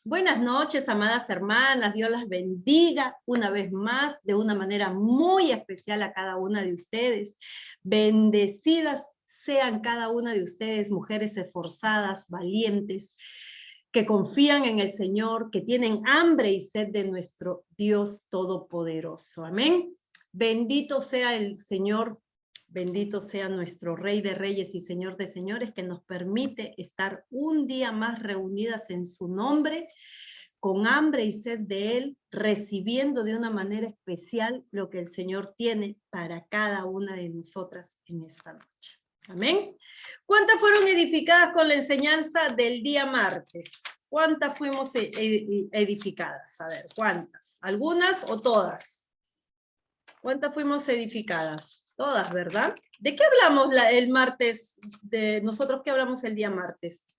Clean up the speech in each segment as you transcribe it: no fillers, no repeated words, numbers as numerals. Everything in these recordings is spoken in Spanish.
Buenas noches, amadas hermanas. Dios las bendiga una vez más de una manera muy especial a cada una de ustedes. Bendecidas sean cada una de ustedes, mujeres esforzadas, valientes, que confían en el Señor, que tienen hambre y sed de nuestro Dios Todopoderoso. Amén. Bendito sea el Señor. Bendito sea nuestro Rey de Reyes y Señor de Señores, que nos permite estar un día más reunidas en su nombre, con hambre y sed de Él, recibiendo de una manera especial lo que el Señor tiene para cada una de nosotras en esta noche. Amén. ¿Cuántas fueron edificadas con la enseñanza del día martes? ¿Cuántas fuimos edificadas? A ver, ¿cuántas? ¿Algunas o todas? ¿Cuántas fuimos edificadas? Todas, ¿verdad? ¿De qué hablamos el martes? ¿Nosotros qué hablamos el día martes?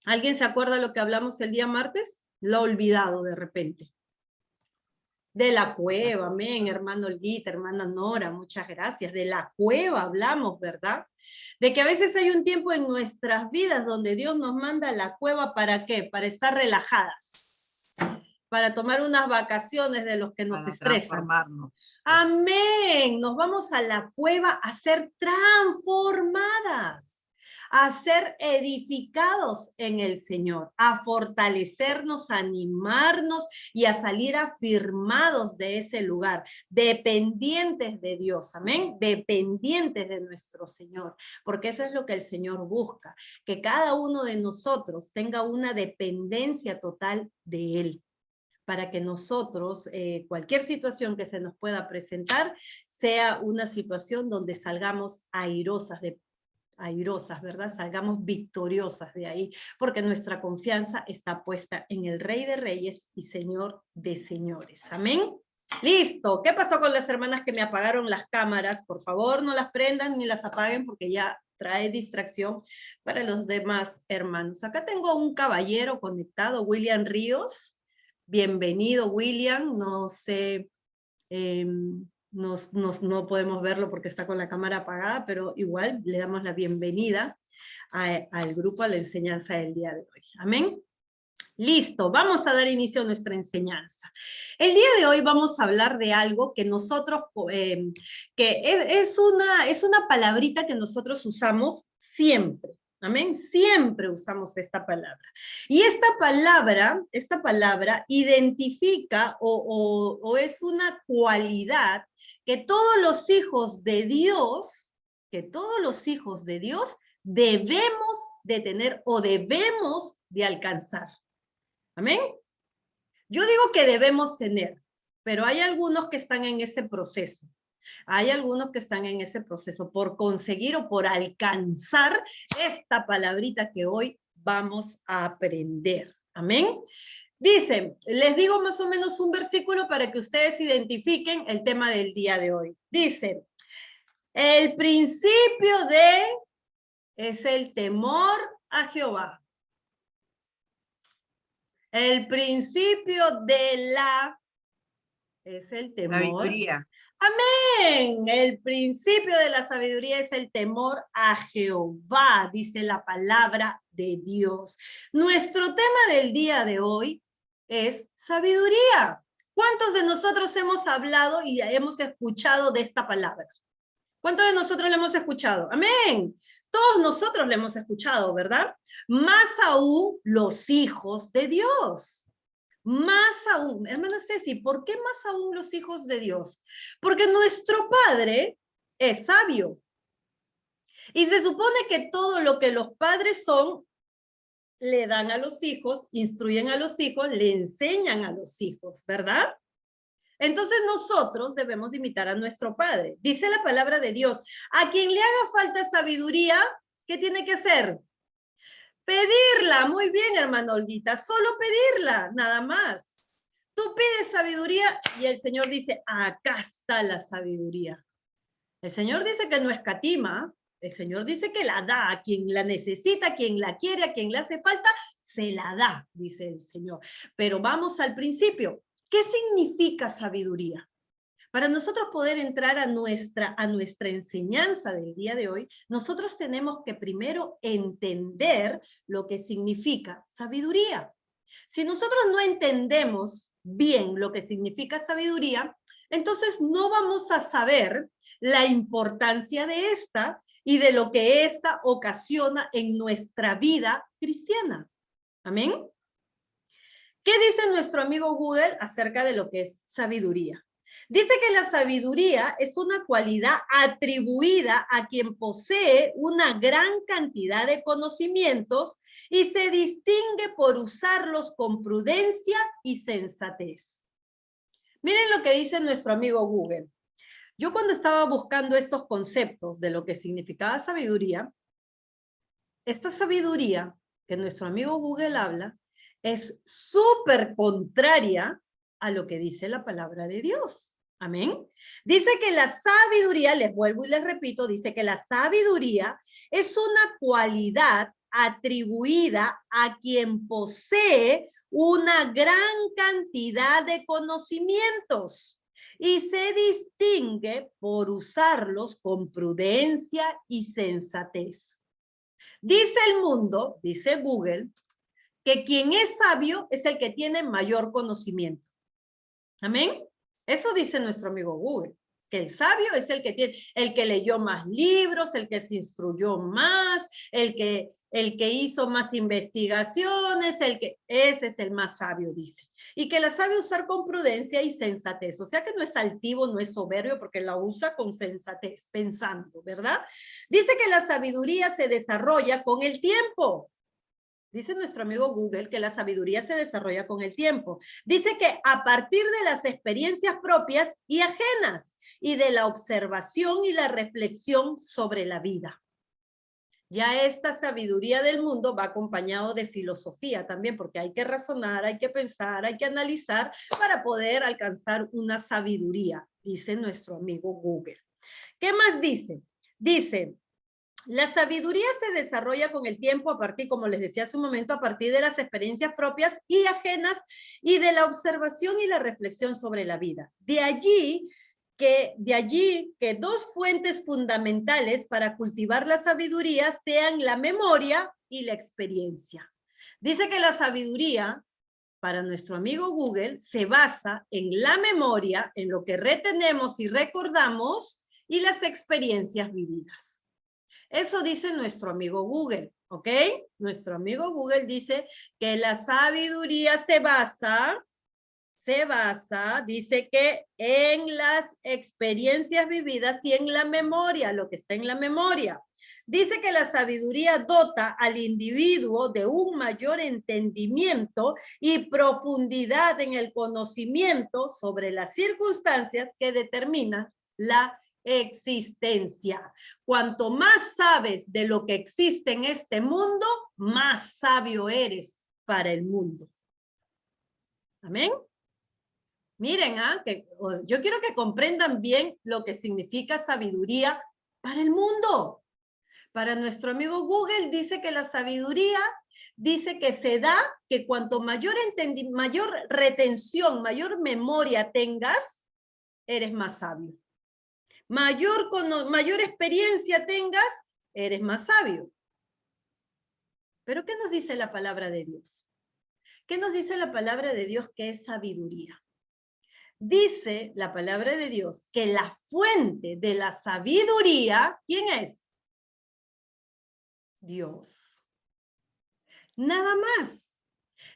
¿Alguien se acuerda lo que hablamos el día martes? Lo he olvidado de repente. De la cueva, amén, hermano Olguita, hermana Nora, muchas gracias. De la cueva hablamos, ¿verdad? De que a veces hay un tiempo en nuestras vidas donde Dios nos manda a la cueva, ¿para qué? Para estar relajadas, para tomar unas vacaciones de los que nos estresan. Amén. Nos vamos a la cueva a ser transformadas, a ser edificados en el Señor, a fortalecernos, a animarnos y a salir afirmados de ese lugar, dependientes de Dios, amén, dependientes de nuestro Señor, porque eso es lo que el Señor busca, que cada uno de nosotros tenga una dependencia total de Él, para que nosotros, cualquier situación que se nos pueda presentar, sea una situación donde salgamos airosas, ¿verdad? Salgamos victoriosas de ahí, porque nuestra confianza está puesta en el Rey de Reyes y Señor de Señores. Amén. Listo. ¿Qué pasó con las hermanas que me apagaron las cámaras? Por favor, no las prendan ni las apaguen, porque ya trae distracción para los demás hermanos. Acá tengo un caballero conectado, William Ríos. Bienvenido, William. No sé, no podemos verlo porque está con la cámara apagada, pero igual le damos la bienvenida al grupo, a la enseñanza del día de hoy. Amén. Listo, vamos a dar inicio a nuestra enseñanza. El día de hoy vamos a hablar de algo que nosotros, que es una palabrita que nosotros usamos siempre. Amén, siempre usamos esta palabra. Y esta palabra identifica o es una cualidad que todos los hijos de Dios, debemos de tener o debemos de alcanzar. Amén. Yo digo que debemos tener, pero hay algunos que están en ese proceso. Hay algunos que están en ese proceso por conseguir o por alcanzar esta palabrita que hoy vamos a aprender. Amén. Dice, les digo más o menos un versículo para que ustedes identifiquen el tema del día de hoy. Dice, el principio es el temor a Jehová. El principio es el temor. Sabiduría. Amén. El principio de la sabiduría es el temor a Jehová, dice la palabra de Dios. Nuestro tema del día de hoy es sabiduría. ¿Cuántos de nosotros hemos hablado y hemos escuchado de esta palabra? ¿Cuántos de nosotros le hemos escuchado? Amén. Todos nosotros le hemos escuchado, ¿verdad? Más aún los hijos de Dios. Más aún, hermana Ceci, ¿por qué más aún los hijos de Dios? Porque nuestro Padre es sabio. Y se supone que todo lo que los padres son, le dan a los hijos, instruyen a los hijos, le enseñan a los hijos, ¿verdad? Entonces nosotros debemos imitar a nuestro Padre. Dice la palabra de Dios, a quien le haga falta sabiduría, ¿qué tiene que hacer? Pedirla. Muy bien, hermano Olguita, solo pedirla, nada más. Tú pides sabiduría y el Señor dice, acá está la sabiduría. El Señor dice que no escatima, el Señor dice que la da a quien la necesita, a quien la quiere, a quien le hace falta, se la da, dice el Señor. Pero vamos al principio. ¿Qué significa sabiduría? Para nosotros poder entrar a nuestra enseñanza del día de hoy, nosotros tenemos que primero entender lo que significa sabiduría. Si nosotros no entendemos bien lo que significa sabiduría, entonces no vamos a saber la importancia de esta y de lo que esta ocasiona en nuestra vida cristiana. Amén. ¿Qué dice nuestro amigo Google acerca de lo que es sabiduría? Dice que la sabiduría es una cualidad atribuida a quien posee una gran cantidad de conocimientos y se distingue por usarlos con prudencia y sensatez. Miren lo que dice nuestro amigo Google. Yo cuando estaba buscando estos conceptos de lo que significaba sabiduría, esta sabiduría que nuestro amigo Google habla es súper contraria a lo que dice la palabra de Dios. Amén. Dice que la sabiduría, les vuelvo y les repito, dice que la sabiduría es una cualidad atribuida a quien posee una gran cantidad de conocimientos y se distingue por usarlos con prudencia y sensatez. Dice el mundo, dice Google, que quien es sabio es el que tiene mayor conocimiento. Amén. Eso dice nuestro amigo Google, que el sabio es el que tiene, el que leyó más libros, el que se instruyó más, el que hizo más investigaciones, ese es el más sabio, dice. Y que la sabe usar con prudencia y sensatez. O sea que no es altivo, no es soberbio, porque la usa con sensatez, pensando, ¿verdad? Dice que la sabiduría se desarrolla con el tiempo. Dice nuestro amigo Google que la sabiduría se desarrolla con el tiempo. Dice que a partir de las experiencias propias y ajenas y de la observación y la reflexión sobre la vida. Ya esta sabiduría del mundo va acompañado de filosofía también, porque hay que razonar, hay que pensar, hay que analizar para poder alcanzar una sabiduría, dice nuestro amigo Google. ¿Qué más dice? Dice, la sabiduría se desarrolla con el tiempo a partir, como les decía hace un momento, a partir de las experiencias propias y ajenas y de la observación y la reflexión sobre la vida. De allí que dos fuentes fundamentales para cultivar la sabiduría sean la memoria y la experiencia. Dice que la sabiduría, para nuestro amigo Google, se basa en la memoria, en lo que retenemos y recordamos, y las experiencias vividas. Eso dice nuestro amigo Google, ¿ok? Nuestro amigo Google dice que la sabiduría se basa, dice que en las experiencias vividas y en la memoria, lo que está en la memoria. Dice que la sabiduría dota al individuo de un mayor entendimiento y profundidad en el conocimiento sobre las circunstancias que determinan la existencia. Cuanto más sabes de lo que existe en este mundo, más sabio eres para el mundo. Amén. Miren, yo quiero que comprendan bien lo que significa sabiduría para el mundo. Para nuestro amigo Google dice que la sabiduría dice que se da que cuanto mayor retención, mayor memoria tengas, eres más sabio. Mayor experiencia tengas, eres más sabio. Pero ¿qué nos dice la palabra de Dios? ¿Qué nos dice la palabra de Dios que es sabiduría? Dice la palabra de Dios que la fuente de la sabiduría, ¿quién es? Dios. Nada más.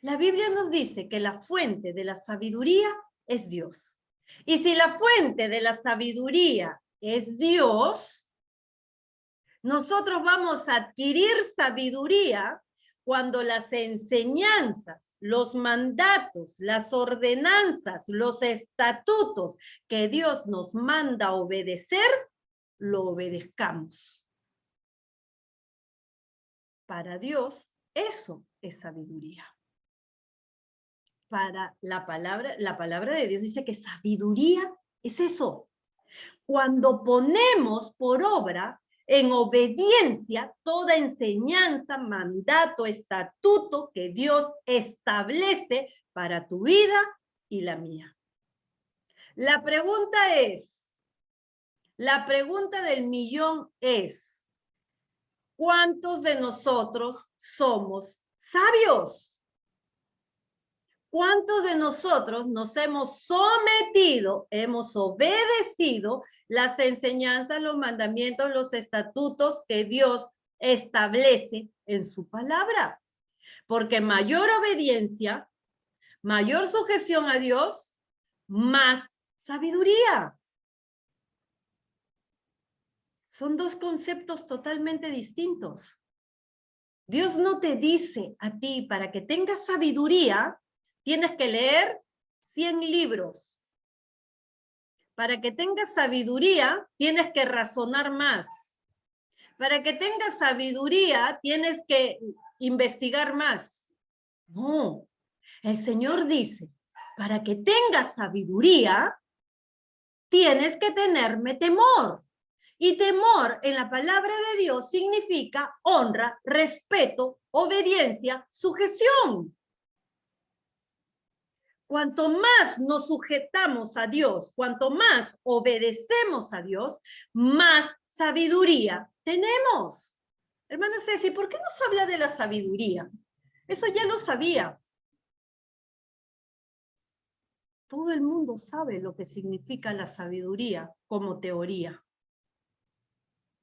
La Biblia nos dice que la fuente de la sabiduría es Dios. Y si la fuente de la sabiduría es Dios, nosotros vamos a adquirir sabiduría cuando las enseñanzas, los mandatos, las ordenanzas, los estatutos que Dios nos manda a obedecer, lo obedezcamos. Para Dios, eso es sabiduría. Para la palabra de Dios dice que sabiduría es eso. Cuando ponemos por obra en obediencia toda enseñanza, mandato, estatuto que Dios establece para tu vida y la mía. La pregunta del millón es, ¿cuántos de nosotros somos sabios? ¿Cuántos de nosotros nos hemos sometido, hemos obedecido las enseñanzas, los mandamientos, los estatutos que Dios establece en su palabra? Porque mayor obediencia, mayor sujeción a Dios, más sabiduría. Son dos conceptos totalmente distintos. Dios no te dice a ti, para que tengas sabiduría, tienes que leer 100 libros. Para que tengas sabiduría, tienes que razonar más. Para que tengas sabiduría, tienes que investigar más. No, el Señor dice, para que tengas sabiduría, tienes que tenerme temor. Y temor en la palabra de Dios significa honra, respeto, obediencia, sujeción. Cuanto más nos sujetamos a Dios, cuanto más obedecemos a Dios, más sabiduría tenemos. Hermana Ceci, ¿por qué nos habla de la sabiduría? Eso ya lo sabía. Todo el mundo sabe lo que significa la sabiduría como teoría,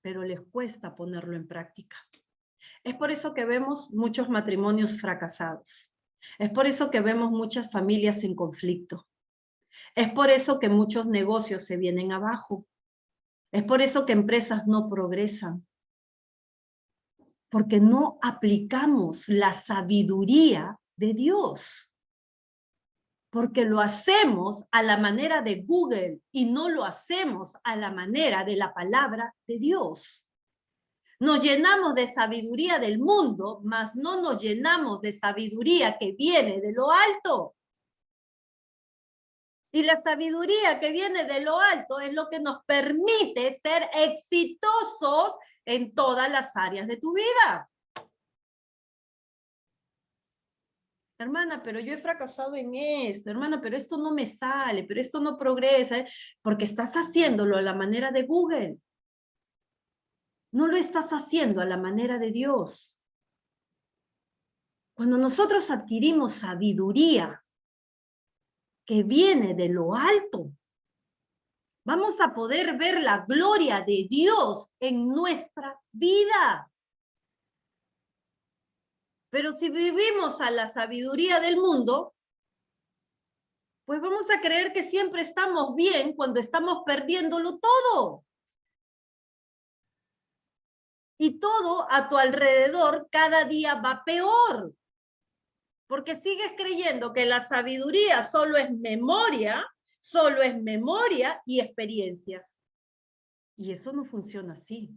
pero les cuesta ponerlo en práctica. Es por eso que vemos muchos matrimonios fracasados. Es por eso que vemos muchas familias en conflicto. Es por eso que muchos negocios se vienen abajo. Es por eso que empresas no progresan. Porque no aplicamos la sabiduría de Dios. Porque lo hacemos a la manera de Google y no lo hacemos a la manera de la palabra de Dios. Nos llenamos de sabiduría del mundo, mas no nos llenamos de sabiduría que viene de lo alto. Y la sabiduría que viene de lo alto es lo que nos permite ser exitosos en todas las áreas de tu vida. Hermana, pero yo he fracasado en esto, hermana, pero esto no me sale, pero esto no progresa, porque estás haciéndolo a la manera de Google. No lo estás haciendo a la manera de Dios. Cuando nosotros adquirimos sabiduría que viene de lo alto, vamos a poder ver la gloria de Dios en nuestra vida. Pero si vivimos a la sabiduría del mundo, pues vamos a creer que siempre estamos bien cuando estamos perdiéndolo todo. Y todo a tu alrededor cada día va peor. Porque sigues creyendo que la sabiduría solo es memoria y experiencias. Y eso no funciona así.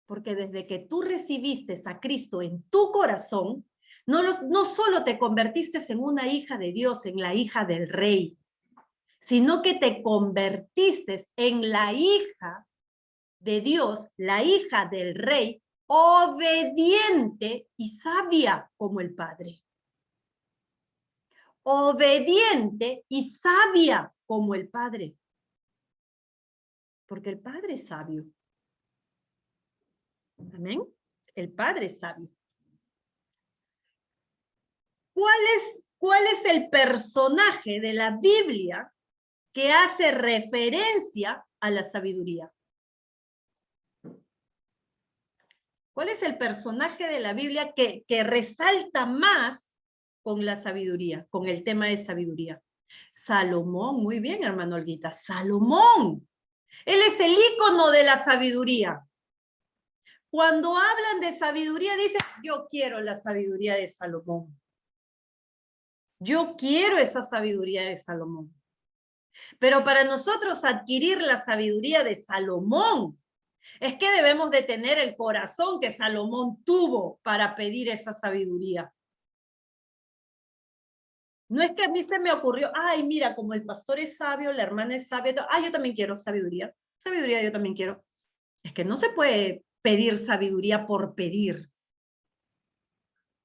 Porque desde que tú recibiste a Cristo en tu corazón, no solo te convertiste en una hija de Dios, en la hija del Rey, sino que te convertiste en la hija de Dios, la hija del Rey, obediente y sabia como el Padre. Obediente y sabia como el Padre. Porque el Padre es sabio. Amén. El Padre es sabio. ¿Cuál es el personaje de la Biblia que hace referencia a la sabiduría? ¿Cuál es el personaje de la Biblia que resalta más con la sabiduría, con el tema de sabiduría? Salomón, muy bien, hermano Olguita, Salomón. Él es el ícono de la sabiduría. Cuando hablan de sabiduría, dicen, yo quiero la sabiduría de Salomón. Yo quiero esa sabiduría de Salomón. Pero para nosotros adquirir la sabiduría de Salomón, es que debemos de tener el corazón que Salomón tuvo para pedir esa sabiduría. No es que a mí se me ocurrió, ay, mira, como el pastor es sabio, la hermana es sabia, yo también quiero sabiduría. Sabiduría yo también quiero. Es que no se puede pedir sabiduría por pedir.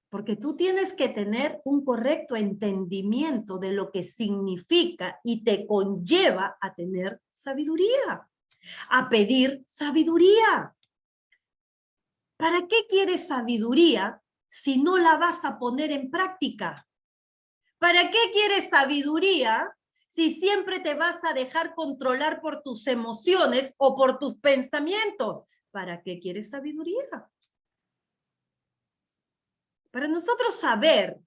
Porque tú tienes que tener un correcto entendimiento de lo que significa y te conlleva a tener sabiduría, a pedir sabiduría. ¿Para qué quieres sabiduría si no la vas a poner en práctica? ¿Para qué quieres sabiduría si siempre te vas a dejar controlar por tus emociones o por tus pensamientos? ¿Para qué quieres sabiduría? Para nosotros saber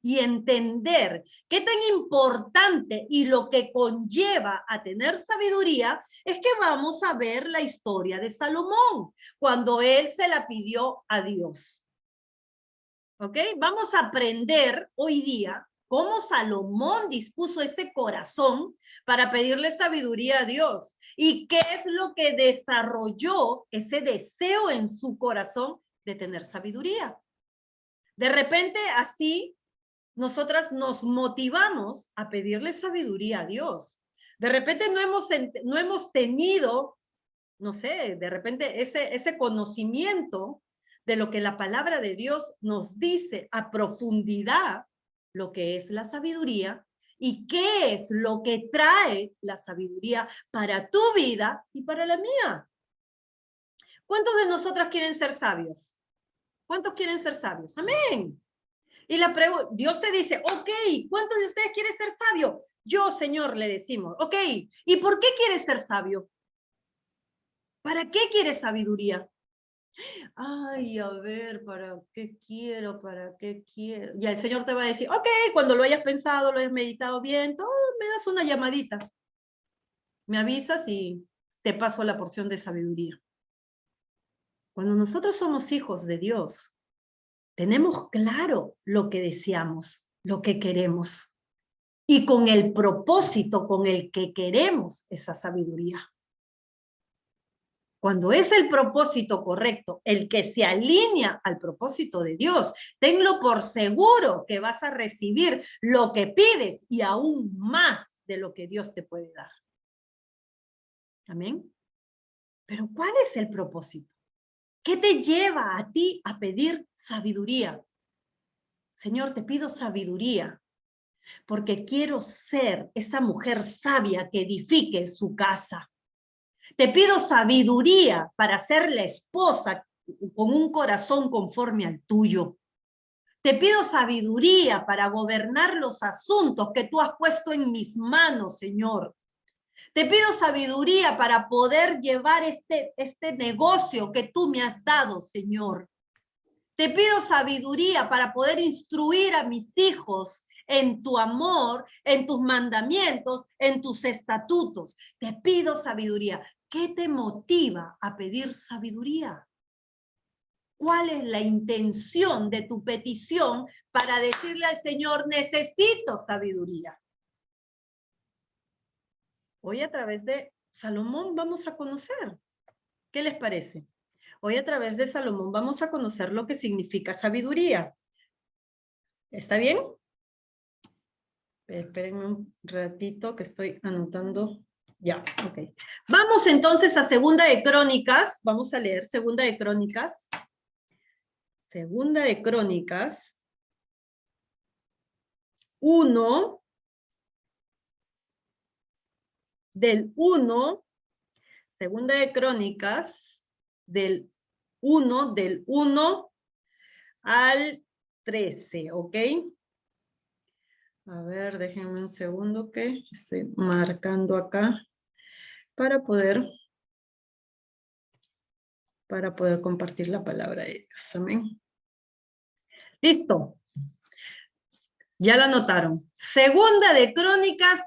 y entender qué tan importante y lo que conlleva a tener sabiduría es que vamos a ver la historia de Salomón, cuando él se la pidió a Dios. ¿Ok? Vamos a aprender hoy día cómo Salomón dispuso ese corazón para pedirle sabiduría a Dios y qué es lo que desarrolló ese deseo en su corazón de tener sabiduría. De repente, así, nosotras nos motivamos a pedirle sabiduría a Dios. De repente no hemos tenido, no sé, de repente ese conocimiento de lo que la palabra de Dios nos dice a profundidad, lo que es la sabiduría y qué es lo que trae la sabiduría para tu vida y para la mía. ¿Cuántos de nosotras quieren ser sabios? ¿Cuántos quieren ser sabios? Amén. Y la pregunta, Dios te dice, ok, ¿cuántos de ustedes quieren ser sabio? Yo, Señor, le decimos, ok, ¿y por qué quieres ser sabio? ¿Para qué quieres sabiduría? Ay, a ver, ¿para qué quiero? ¿Para qué quiero? Y el Señor te va a decir, ok, cuando lo hayas pensado, lo hayas meditado bien, todo, me das una llamadita. Me avisas y te paso la porción de sabiduría. Cuando nosotros somos hijos de Dios, tenemos claro lo que deseamos, lo que queremos. Y con el propósito con el que queremos esa sabiduría. Cuando es el propósito correcto, el que se alinea al propósito de Dios, tenlo por seguro que vas a recibir lo que pides y aún más de lo que Dios te puede dar. Amén. Pero ¿cuál es el propósito? ¿Qué te lleva a ti a pedir sabiduría? Señor, te pido sabiduría porque quiero ser esa mujer sabia que edifique su casa. Te pido sabiduría para ser la esposa con un corazón conforme al tuyo. Te pido sabiduría para gobernar los asuntos que tú has puesto en mis manos, Señor. Te pido sabiduría para poder llevar este negocio que tú me has dado, Señor. Te pido sabiduría para poder instruir a mis hijos en tu amor, en tus mandamientos, en tus estatutos. Te pido sabiduría. ¿Qué te motiva a pedir sabiduría? ¿Cuál es la intención de tu petición para decirle al Señor, necesito sabiduría? Hoy a través de Salomón vamos a conocer. ¿Qué les parece? Hoy a través de Salomón vamos a conocer lo que significa sabiduría. ¿Está bien? Espérenme un ratito que estoy anotando. Ya, ok. Vamos entonces a Segunda de Crónicas. Vamos a leer Segunda de Crónicas. Segunda de Crónicas. 1. Del 1. Segunda de Crónicas. Del 1 al 13, ¿ok? A ver, déjenme un segundo que estoy marcando acá para poder compartir la palabra de Dios. Amén. Listo. Ya la notaron. Segunda de Crónicas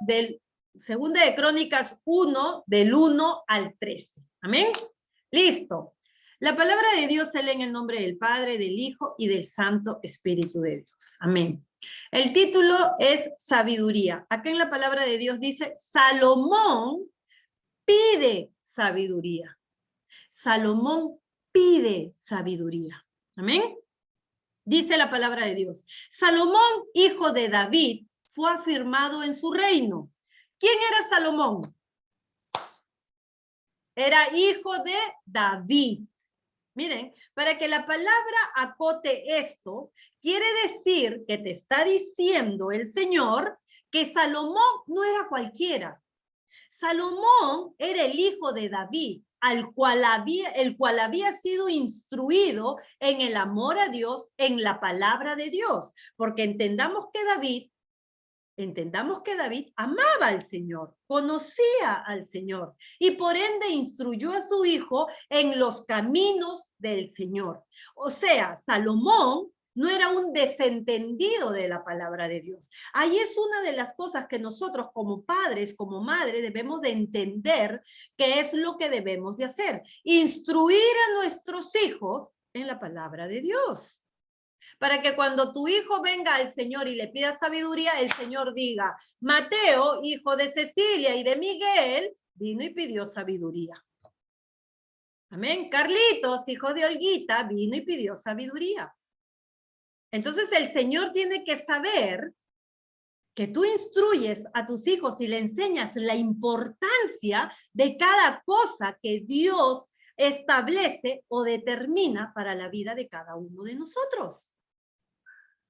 1 del 1 al 13. Amén. Listo. La palabra de Dios se lee en el nombre del Padre, del Hijo y del Santo Espíritu de Dios. Amén. El título es sabiduría. Acá en la palabra de Dios dice, Salomón pide sabiduría. Salomón pide sabiduría. Amén. Dice la palabra de Dios. Salomón, hijo de David, fue afirmado en su reino. ¿Quién era Salomón? Era hijo de David. Miren, para que la palabra acote esto, quiere decir que te está diciendo el Señor que Salomón no era cualquiera. Salomón era el hijo de David, el cual había sido instruido en el amor a Dios, en la palabra de Dios. Porque entendamos que David Entendamos que David amaba al Señor, conocía al Señor y por ende instruyó a su hijo en los caminos del Señor. O sea, Salomón no era un desentendido de la palabra de Dios. Ahí es una de las cosas que nosotros como padres, como madres, debemos de entender qué es lo que debemos de hacer. Instruir a nuestros hijos en la palabra de Dios. Para que cuando tu hijo venga al Señor y le pida sabiduría, el Señor diga, Mateo, hijo de Cecilia y de Miguel, vino y pidió sabiduría. Amén. Carlitos, hijo de Olguita, vino y pidió sabiduría. Entonces el Señor tiene que saber que tú instruyes a tus hijos y le enseñas la importancia de cada cosa que Dios establece o determina para la vida de cada uno de nosotros.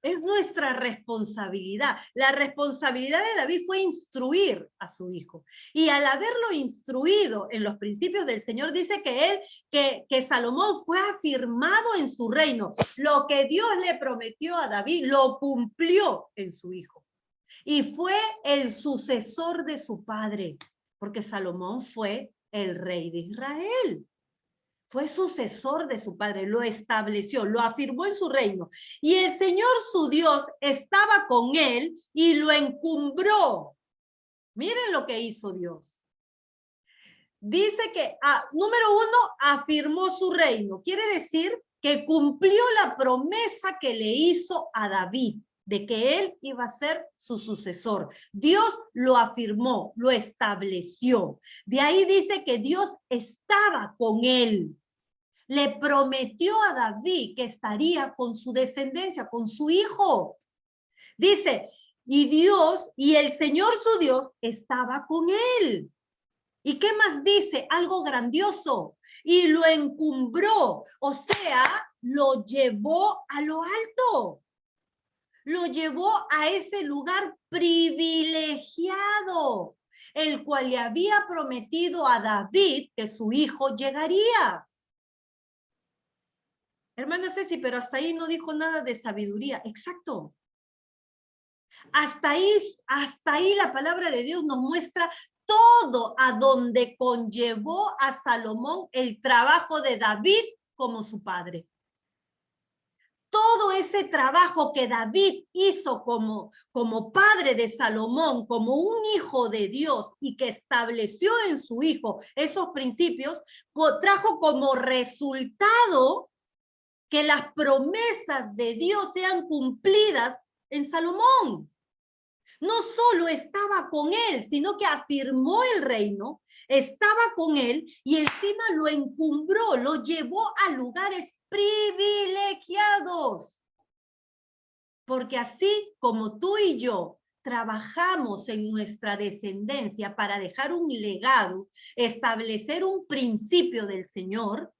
Es nuestra responsabilidad. La responsabilidad de David fue instruir a su hijo. Y al haberlo instruido en los principios del Señor, dice que Salomón fue afirmado en su reino. Lo que Dios le prometió a David, lo cumplió en su hijo. Y fue el sucesor de su padre, porque Salomón fue el rey de Israel. Fue sucesor de su padre, lo estableció, lo afirmó en su reino. Y el Señor su Dios estaba con él y lo encumbró. Miren lo que hizo Dios. Dice que, número uno, afirmó su reino. Quiere decir que cumplió la promesa que le hizo a David, de que él iba a ser su sucesor. Dios lo afirmó, lo estableció. De ahí dice que Dios estaba con él. Le prometió a David que estaría con su descendencia, con su hijo. Dice, y el Señor su Dios estaba con él. ¿Y qué más dice? Algo grandioso. Y lo encumbró, o sea, lo llevó a lo alto. Lo llevó a ese lugar privilegiado, el cual le había prometido a David que su hijo llegaría. Hermana Ceci, pero hasta ahí no dijo nada de sabiduría. Exacto. Hasta ahí la palabra de Dios nos muestra todo a donde conllevó a Salomón el trabajo de David como su padre. Todo ese trabajo que David hizo como padre de Salomón, como un hijo de Dios y que estableció en su hijo esos principios, trajo como resultado que las promesas de Dios sean cumplidas en Salomón. No solo estaba con él, sino que afirmó el reino, estaba con él y encima lo encumbró, lo llevó a lugares privilegiados. Porque así como tú y yo trabajamos en nuestra descendencia para dejar un legado, establecer un principio del Señor,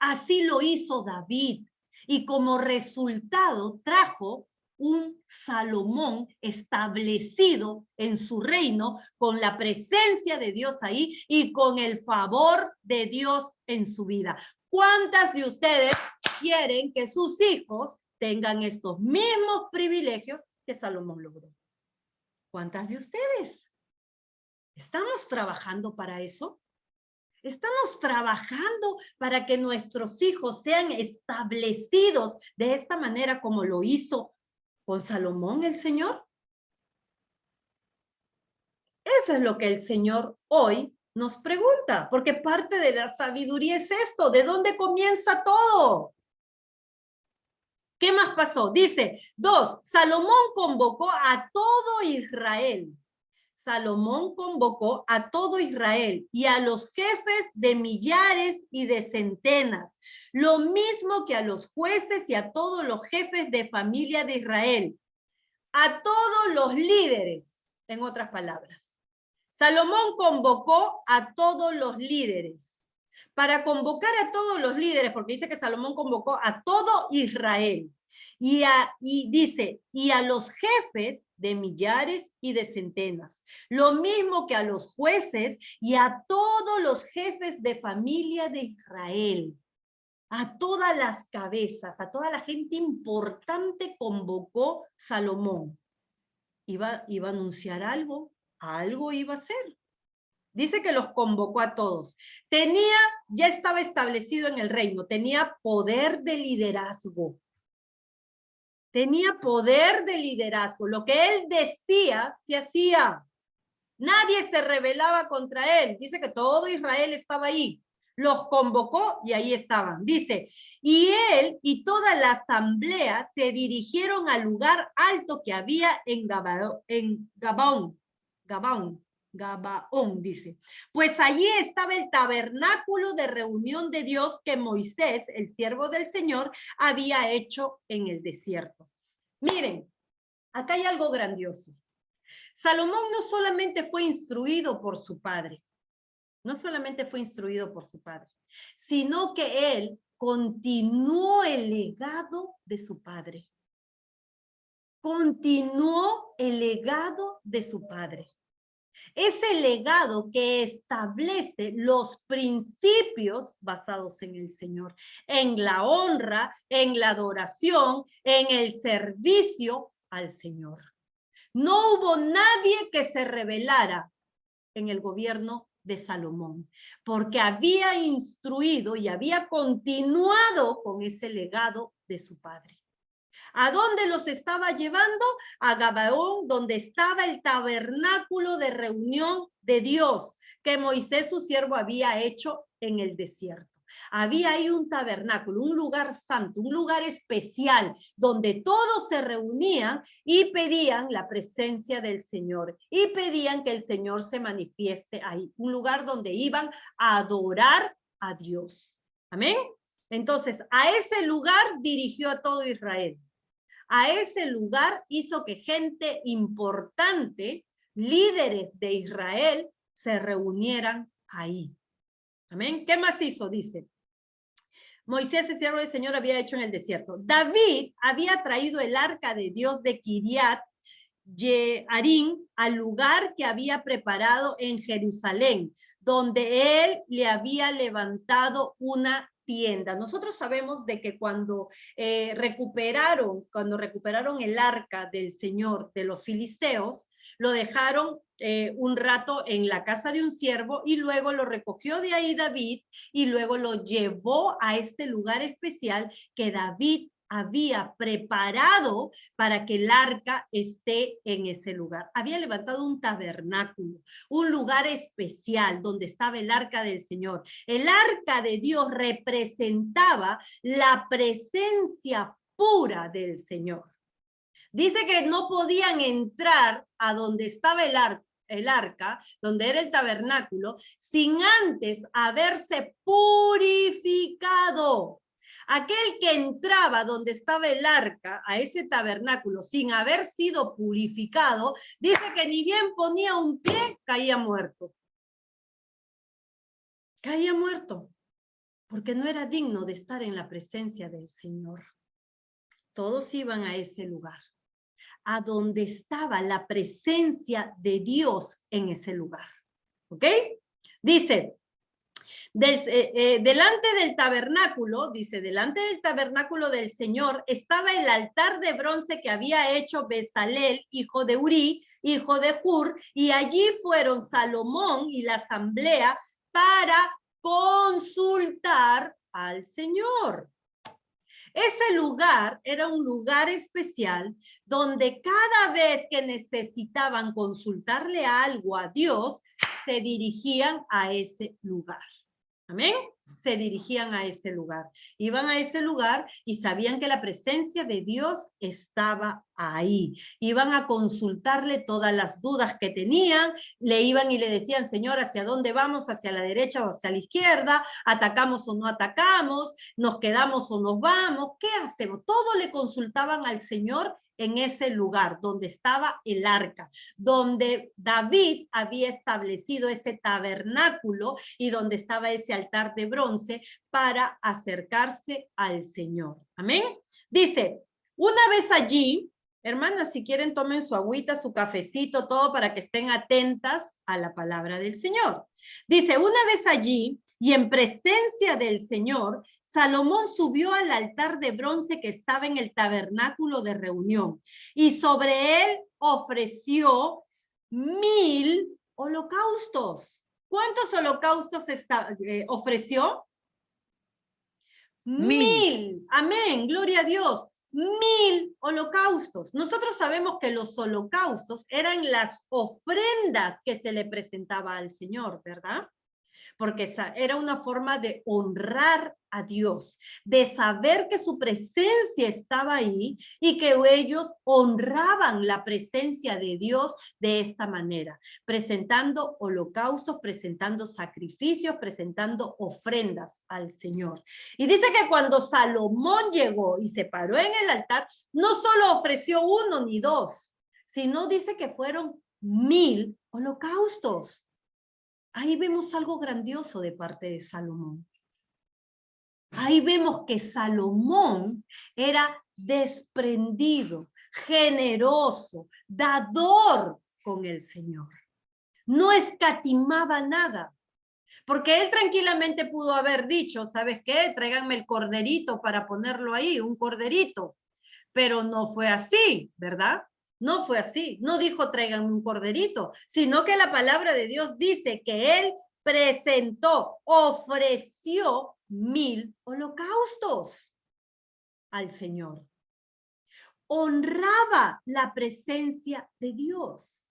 así lo hizo David y como resultado trajo un Salomón establecido en su reino con la presencia de Dios ahí y con el favor de Dios en su vida. ¿Cuántas de ustedes quieren que sus hijos tengan estos mismos privilegios que Salomón logró? ¿Cuántas de ustedes? ¿Estamos trabajando para eso? Estamos trabajando para que nuestros hijos sean establecidos de esta manera como lo hizo con Salomón el Señor. Eso es lo que el Señor hoy nos pregunta, porque parte de la sabiduría es esto, ¿de dónde comienza todo? ¿Qué más pasó? Dice, 2, Salomón convocó a todo Israel. Salomón convocó a todo Israel y a los jefes de millares y de centenas, lo mismo que a los jueces y a todos los jefes de familia de Israel, a todos los líderes, en otras palabras. Salomón convocó a todos los líderes. Para convocar a todos los líderes, porque dice que Salomón convocó a todo Israel. Y dice, y a los jefes de millares y de centenas, lo mismo que a los jueces y a todos los jefes de familia de Israel, a todas las cabezas, a toda la gente importante convocó Salomón. iba a anunciar algo iba a hacer. Dice que los convocó a todos. Ya estaba establecido en el reino, tenía poder de liderazgo. Tenía poder de liderazgo. Lo que él decía, se hacía. Nadie se rebelaba contra él. Dice que todo Israel estaba ahí. Los convocó y ahí estaban. Dice, y él y toda la asamblea se dirigieron al lugar alto que había en Gabaón, dice. Pues allí estaba el tabernáculo de reunión de Dios que Moisés, el siervo del Señor, había hecho en el desierto. Miren, acá hay algo grandioso. Salomón no solamente fue instruido por su padre, sino que él continuó el legado de su padre. Ese legado que establece los principios basados en el Señor, en la honra, en la adoración, en el servicio al Señor. No hubo nadie que se rebelara en el gobierno de Salomón, porque había instruido y había continuado con ese legado de su padre. ¿A dónde los estaba llevando? A Gabaón, donde estaba el tabernáculo de reunión de Dios, que Moisés, su siervo, había hecho en el desierto. Había ahí un tabernáculo, un lugar santo, un lugar especial, donde todos se reunían y pedían la presencia del Señor, y pedían que el Señor se manifieste ahí, un lugar donde iban a adorar a Dios. Amén. Entonces, a ese lugar dirigió a todo Israel. A ese lugar hizo que gente importante, líderes de Israel, se reunieran ahí. Amén. ¿Qué más hizo? Dice, Moisés, el siervo del Señor, había hecho en el desierto. David había traído el arca de Dios de Kiriat Jearim al lugar que había preparado en Jerusalén, donde él le había levantado una tienda. Nosotros sabemos de que cuando recuperaron el arca del Señor de los filisteos, lo dejaron un rato en la casa de un siervo y luego lo recogió de ahí David y luego lo llevó a este lugar especial que David había preparado para que el arca esté en ese lugar. Había levantado un tabernáculo, un lugar especial donde estaba el arca del Señor. El arca de Dios representaba la presencia pura del Señor. Dice que no podían entrar a donde estaba el arca, donde era el tabernáculo, sin antes haberse purificado. Aquel que entraba donde estaba el arca, a ese tabernáculo, sin haber sido purificado, dice que ni bien ponía un pie, caía muerto. Caía muerto, porque no era digno de estar en la presencia del Señor. Todos iban a ese lugar, a donde estaba la presencia de Dios en ese lugar. ¿Ok? Dice, delante del tabernáculo, dice, delante del tabernáculo del Señor estaba el altar de bronce que había hecho Bezalel, hijo de Uri, hijo de Hur, y allí fueron Salomón y la asamblea para consultar al Señor. Ese lugar era un lugar especial donde cada vez que necesitaban consultarle algo a Dios, se dirigían a ese lugar. Amén. Se dirigían a ese lugar. Iban a ese lugar y sabían que la presencia de Dios estaba ahí. Iban a consultarle todas las dudas que tenían. Le iban y le decían, Señor, ¿hacia dónde vamos? ¿Hacia la derecha o hacia la izquierda? ¿Atacamos o no atacamos? ¿Nos quedamos o nos vamos? ¿Qué hacemos? Todo le consultaban al Señor en ese lugar donde estaba el arca, donde David había establecido ese tabernáculo y donde estaba ese altar de bronce para acercarse al Señor. Amén. Dice, una vez allí, hermanas, si quieren tomen su agüita, su cafecito, todo para que estén atentas a la palabra del Señor. Dice, una vez allí y en presencia del Señor, Salomón subió al altar de bronce que estaba en el tabernáculo de reunión y sobre él ofreció 1000 holocaustos. ¿Cuántos holocaustos ofreció? 1000. 1000. Amén. Gloria a Dios. 1000 holocaustos. Nosotros sabemos que los holocaustos eran las ofrendas que se le presentaba al Señor, ¿verdad? Porque esa era una forma de honrar a Dios, de saber que su presencia estaba ahí y que ellos honraban la presencia de Dios de esta manera, presentando holocaustos, presentando sacrificios, presentando ofrendas al Señor. Y dice que cuando Salomón llegó y se paró en el altar, no solo ofreció uno ni dos, sino dice que fueron 1000 holocaustos. Ahí vemos algo grandioso de parte de Salomón. Ahí vemos que Salomón era desprendido, generoso, dador con el Señor. No escatimaba nada, porque él tranquilamente pudo haber dicho, ¿sabes qué? Tráiganme el corderito para ponerlo ahí, un corderito. Pero no fue así, ¿verdad? No fue así. No dijo tráiganme un corderito, sino que la palabra de Dios dice que él presentó, ofreció 1000 holocaustos al Señor. Honraba la presencia de Dios.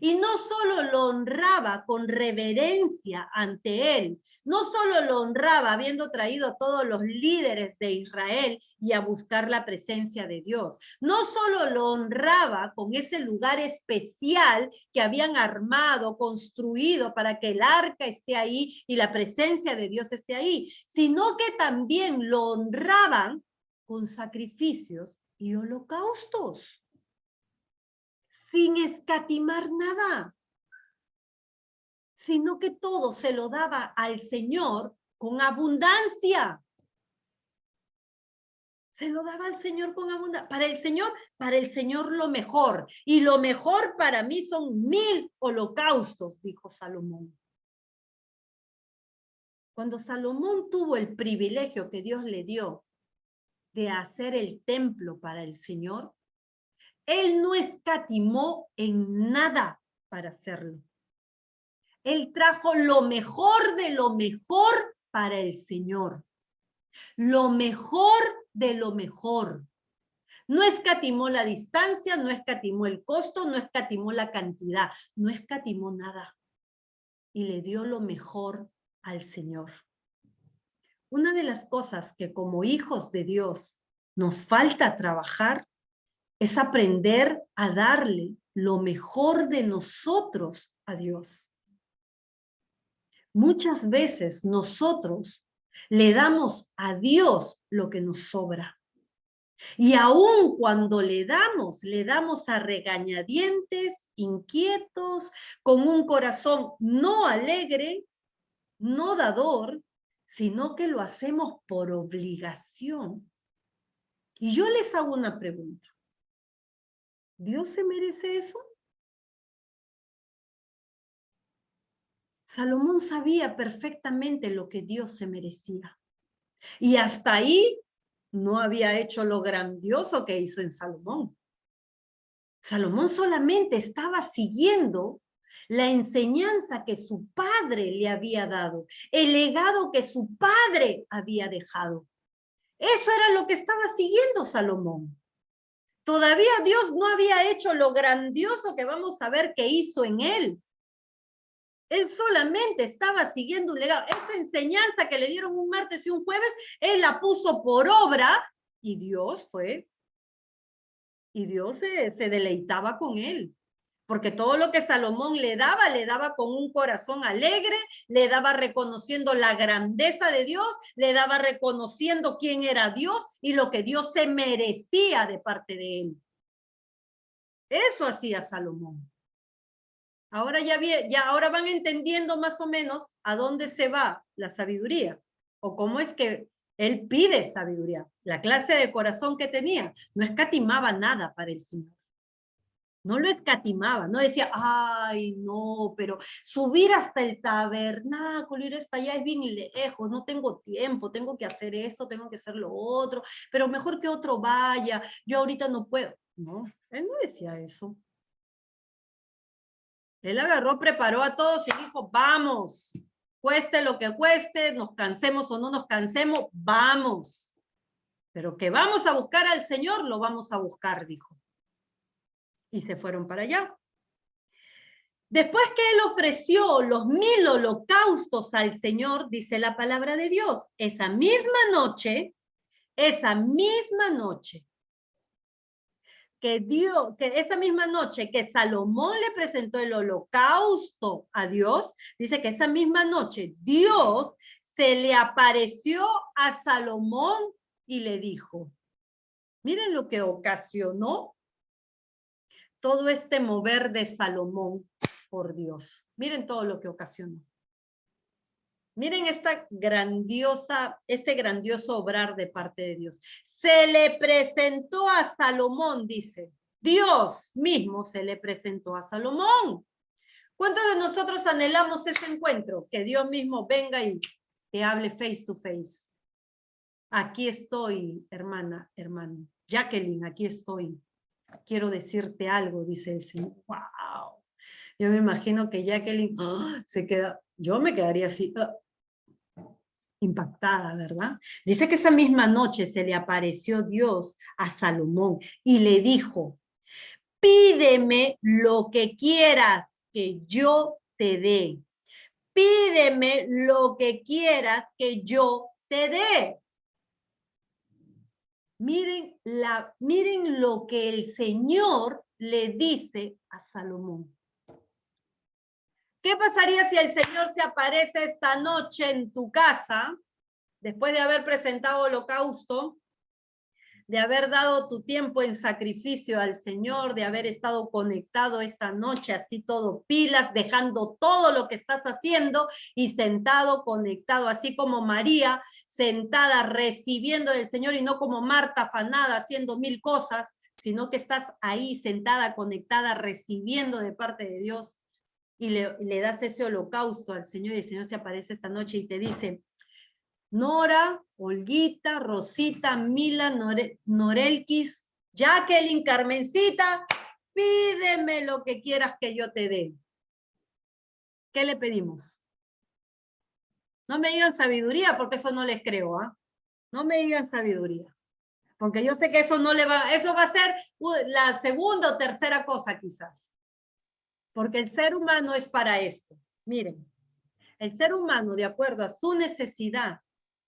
Y no solo lo honraba con reverencia ante él, no solo lo honraba habiendo traído a todos los líderes de Israel y a buscar la presencia de Dios, no solo lo honraba con ese lugar especial que habían armado, construido para que el arca esté ahí y la presencia de Dios esté ahí, sino que también lo honraban con sacrificios y holocaustos, sin escatimar nada, sino que todo se lo daba al Señor con abundancia. Se lo daba al Señor con abundancia. Para el Señor lo mejor. Y lo mejor para mí son 1000 holocaustos, dijo Salomón. Cuando Salomón tuvo el privilegio que Dios le dio de hacer el templo para el Señor, él no escatimó en nada para hacerlo. Él trajo lo mejor de lo mejor para el Señor. Lo mejor de lo mejor. No escatimó la distancia, no escatimó el costo, no escatimó la cantidad, no escatimó nada. Y le dio lo mejor al Señor. Una de las cosas que como hijos de Dios nos falta trabajar es aprender a darle lo mejor de nosotros a Dios. Muchas veces nosotros le damos a Dios lo que nos sobra. Y aun cuando le damos a regañadientes, inquietos, con un corazón no alegre, no dador, sino que lo hacemos por obligación. Y yo les hago una pregunta. ¿Dios se merece eso? Salomón sabía perfectamente lo que Dios se merecía. Y hasta ahí no había hecho lo grandioso que hizo en Salomón. Salomón solamente estaba siguiendo la enseñanza que su padre le había dado, el legado que su padre había dejado. Eso era lo que estaba siguiendo Salomón. Todavía Dios no había hecho lo grandioso que vamos a ver que hizo en él. Él solamente estaba siguiendo un legado. Esa enseñanza que le dieron un martes y un jueves, él la puso por obra y Dios se deleitaba con él. Porque todo lo que Salomón le daba con un corazón alegre, le daba reconociendo la grandeza de Dios, le daba reconociendo quién era Dios y lo que Dios se merecía de parte de él. Eso hacía Salomón. Ahora ahora van entendiendo más o menos a dónde se va la sabiduría o cómo es que él pide sabiduría. La clase de corazón que tenía no escatimaba nada para el Señor. No lo escatimaba, no decía, ay, no, pero subir hasta el tabernáculo, ir hasta allá es bien lejos, no tengo tiempo, tengo que hacer esto, tengo que hacer lo otro, pero mejor que otro vaya, yo ahorita no puedo. No, él no decía eso. Él agarró, preparó a todos y dijo, vamos, cueste lo que cueste, nos cansemos o no nos cansemos, vamos. Pero que vamos a buscar al Señor, lo vamos a buscar, dijo. Y se fueron para allá. Después que él ofreció los 1000 holocaustos al Señor, dice la palabra de Dios, esa misma noche, esa misma noche que Salomón le presentó el holocausto a Dios, dice que esa misma noche Dios se le apareció a Salomón y le dijo, miren lo que ocasionó todo este mover de Salomón por Dios. Miren todo lo que ocasionó. Miren este grandioso obrar de parte de Dios. Se le presentó a Salomón, dice. Dios mismo se le presentó a Salomón. ¿Cuántos de nosotros anhelamos ese encuentro? Que Dios mismo venga y te hable face to face. Aquí estoy, hermana, hermano. Jacqueline, aquí estoy. Quiero decirte algo, dice el Señor. ¡Wow! Yo me imagino que Jacqueline se queda, yo me quedaría así, impactada, ¿verdad? Dice que esa misma noche se le apareció Dios a Salomón y le dijo, pídeme lo que quieras que yo te dé. Pídeme lo que quieras que yo te dé. Miren lo que el Señor le dice a Salomón. ¿Qué pasaría si el Señor se aparece esta noche en tu casa, después de haber presentado holocausto, de haber dado tu tiempo en sacrificio al Señor, de haber estado conectado esta noche, así todo pilas, dejando todo lo que estás haciendo y sentado, conectado, así como María, sentada, recibiendo del Señor y no como Marta, afanada, haciendo 1000 cosas, sino que estás ahí sentada, conectada, recibiendo de parte de Dios y le das ese holocausto al Señor y el Señor se aparece esta noche y te dice, Nora, Olguita, Rosita, Mila, Norelquis, Jacqueline, Carmencita, pídeme lo que quieras que yo te dé. ¿Qué le pedimos? No me digan sabiduría porque eso no les creo, ¿ah? No me digan sabiduría. Porque yo sé que eso no le va, eso va a ser la segunda o tercera cosa quizás. Porque el ser humano es para esto. Miren, el ser humano de acuerdo a su necesidad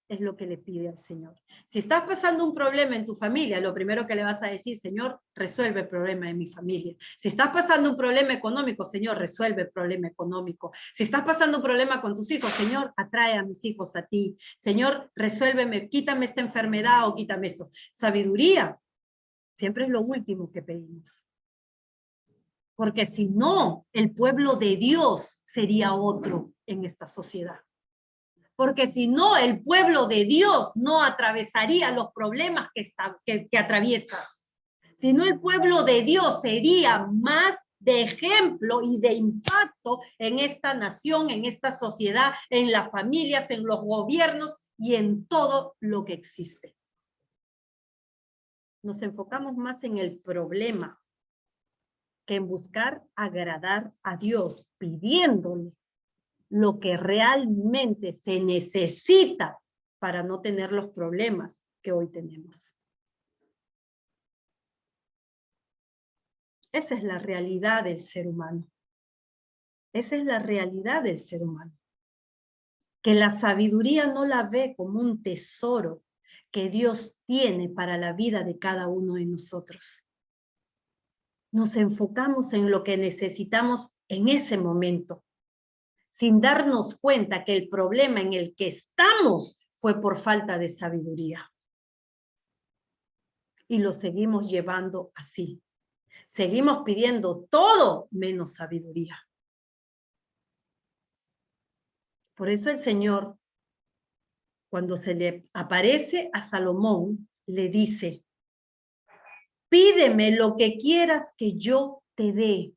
es lo que le pide al Señor. Si estás pasando un problema en tu familia, lo primero que le vas a decir, Señor, resuelve el problema de mi familia. Si estás pasando un problema económico, Señor, resuelve el problema económico. Si estás pasando un problema con tus hijos, Señor, atrae a mis hijos a ti. Señor, resuélveme, quítame esta enfermedad o quítame esto. Sabiduría siempre es lo último que pedimos. Porque si no, el pueblo de Dios sería otro en esta sociedad. Porque si no, el pueblo de Dios no atravesaría los problemas que atraviesa. Si no, el pueblo de Dios sería más de ejemplo y de impacto en esta nación, en esta sociedad, en las familias, en los gobiernos y en todo lo que existe. Nos enfocamos más en el problema que en buscar agradar a Dios, pidiéndole lo que realmente se necesita para no tener los problemas que hoy tenemos. Esa es la realidad del ser humano. Esa es la realidad del ser humano. Que la sabiduría no la ve como un tesoro que Dios tiene para la vida de cada uno de nosotros. Nos enfocamos en lo que necesitamos en ese momento, sin darnos cuenta que el problema en el que estamos fue por falta de sabiduría. Y lo seguimos llevando así. Seguimos pidiendo todo menos sabiduría. Por eso el Señor, cuando se le aparece a Salomón, le dice, pídeme lo que quieras que yo te te dé.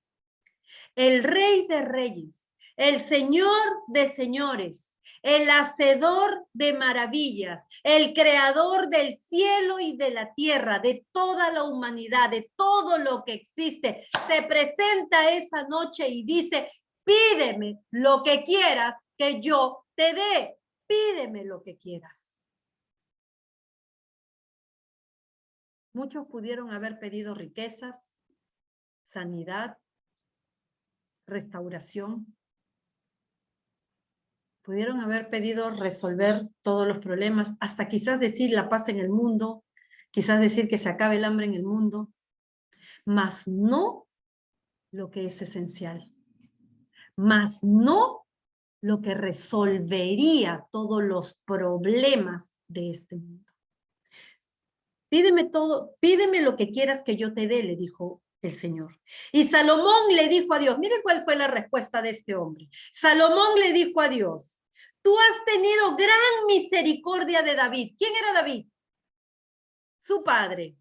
El Rey de Reyes, el Señor de Señores, el Hacedor de maravillas, el Creador del cielo y de la tierra, de toda la humanidad, de todo lo que existe, se presenta esa noche y dice, pídeme lo que quieras que yo te dé. Pídeme lo que quieras. Muchos pudieron haber pedido riquezas, sanidad, restauración. Pudieron haber pedido resolver todos los problemas, hasta quizás decir la paz en el mundo, quizás decir que se acabe el hambre en el mundo, mas no lo que es esencial, mas no lo que resolvería todos los problemas de este mundo. Pídeme todo, pídeme lo que quieras que yo te dé, le dijo el Señor. Y Salomón le dijo a Dios, miren cuál fue la respuesta de este hombre. Salomón le dijo a Dios, tú has tenido gran misericordia de David. ¿Quién era David? Su padre.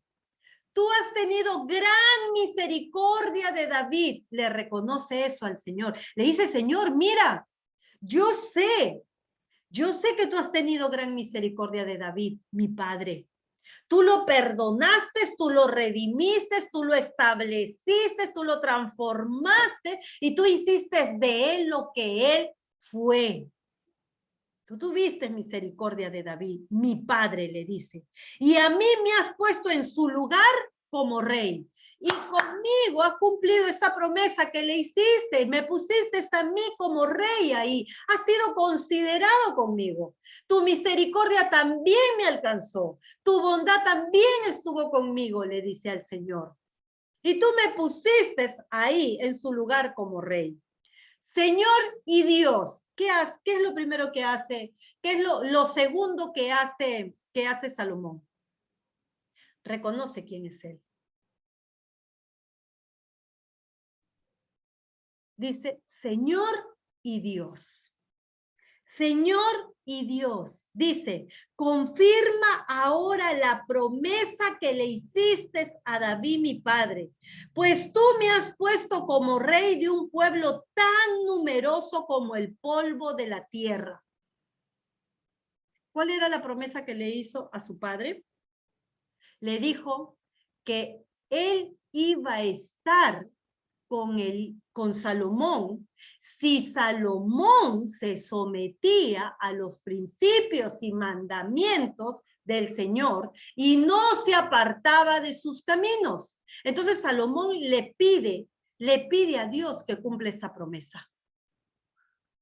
Tú has tenido gran misericordia de David. Le reconoce eso al Señor. Le dice, Señor, mira, yo sé que tú has tenido gran misericordia de David, mi padre. Tú lo perdonaste, tú lo redimiste, tú lo estableciste, tú lo transformaste y tú hiciste de él lo que él fue. Tú tuviste misericordia de David, mi padre, le dice. Y a mí me has puesto en su lugar como rey. Y conmigo has cumplido esa promesa que le hiciste. Me pusiste a mí como rey ahí. Has sido considerado conmigo. Tu misericordia también me alcanzó. Tu bondad también estuvo conmigo, le dice al Señor. Y tú me pusiste ahí en su lugar como rey. Señor y Dios, ¿qué es lo primero que hace? ¿Qué es lo segundo que hace Salomón? Reconoce quién es él. Dice, Señor y Dios. Señor y Dios, dice, confirma ahora la promesa que le hiciste a David, mi padre, pues tú me has puesto como rey de un pueblo tan numeroso como el polvo de la tierra. ¿Cuál era la promesa que le hizo a su padre? Le dijo que él iba a estar con Salomón si Salomón se sometía a los principios y mandamientos del Señor y no se apartaba de sus caminos. Entonces Salomón le pide a Dios que cumpla esa promesa.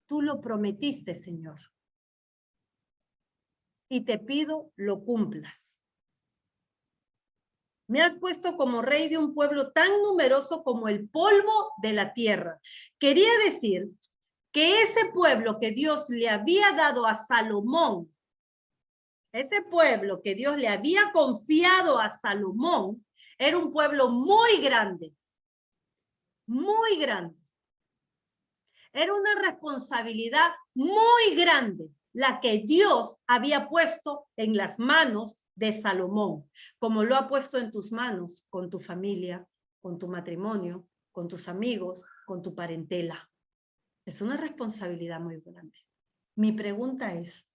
Tú lo prometiste, Señor, y te pido lo cumplas. Me has puesto como rey de un pueblo tan numeroso como el polvo de la tierra. Quería decir que ese pueblo que Dios le había dado a Salomón, ese pueblo que Dios le había confiado a Salomón, era un pueblo muy grande, muy grande. Era una responsabilidad muy grande la que Dios había puesto en las manos de Salomón, como lo ha puesto en tus manos, con tu familia, con tu matrimonio, con tus amigos, con tu parentela. Es una responsabilidad muy grande. Mi pregunta es,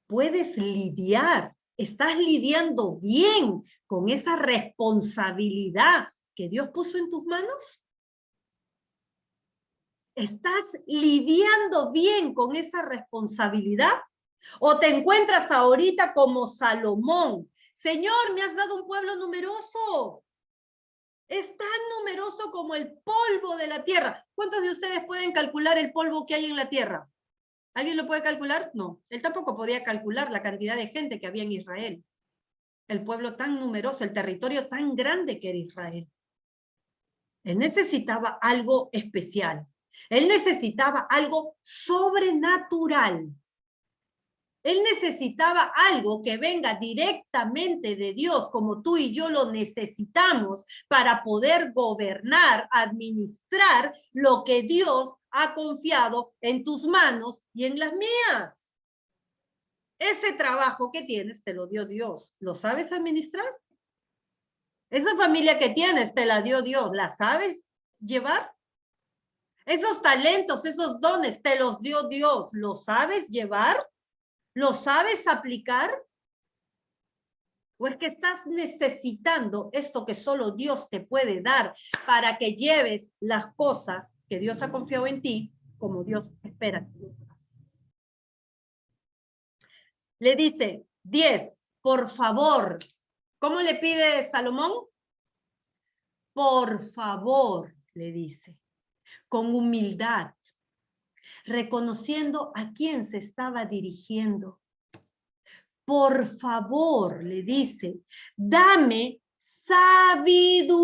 ¿puedes lidiar? ¿Estás lidiando bien con esa responsabilidad que Dios puso en tus manos? ¿Estás lidiando bien con esa responsabilidad? ¿O te encuentras ahorita como Salomón? Señor, me has dado un pueblo numeroso. Es tan numeroso como el polvo de la tierra. ¿Cuántos de ustedes pueden calcular el polvo que hay en la tierra? ¿Alguien lo puede calcular? No. Él tampoco podía calcular la cantidad de gente que había en Israel. El pueblo tan numeroso, el territorio tan grande que era Israel. Él necesitaba algo especial. Él necesitaba algo sobrenatural. Él necesitaba algo que venga directamente de Dios, como tú y yo lo necesitamos para poder gobernar, administrar lo que Dios ha confiado en tus manos y en las mías. Ese trabajo que tienes te lo dio Dios. ¿Lo sabes administrar? Esa familia que tienes te la dio Dios. ¿La sabes llevar? Esos talentos, esos dones, te los dio Dios. ¿Los sabes llevar? ¿Los sabes aplicar? ¿O es que estás necesitando esto que solo Dios te puede dar para que lleves las cosas que Dios ha confiado en ti como Dios espera? Le dice, 10, por favor. ¿Cómo le pide Salomón? Por favor, le dice, con humildad, reconociendo a quién se estaba dirigiendo. Por favor, le dice, dame sabiduría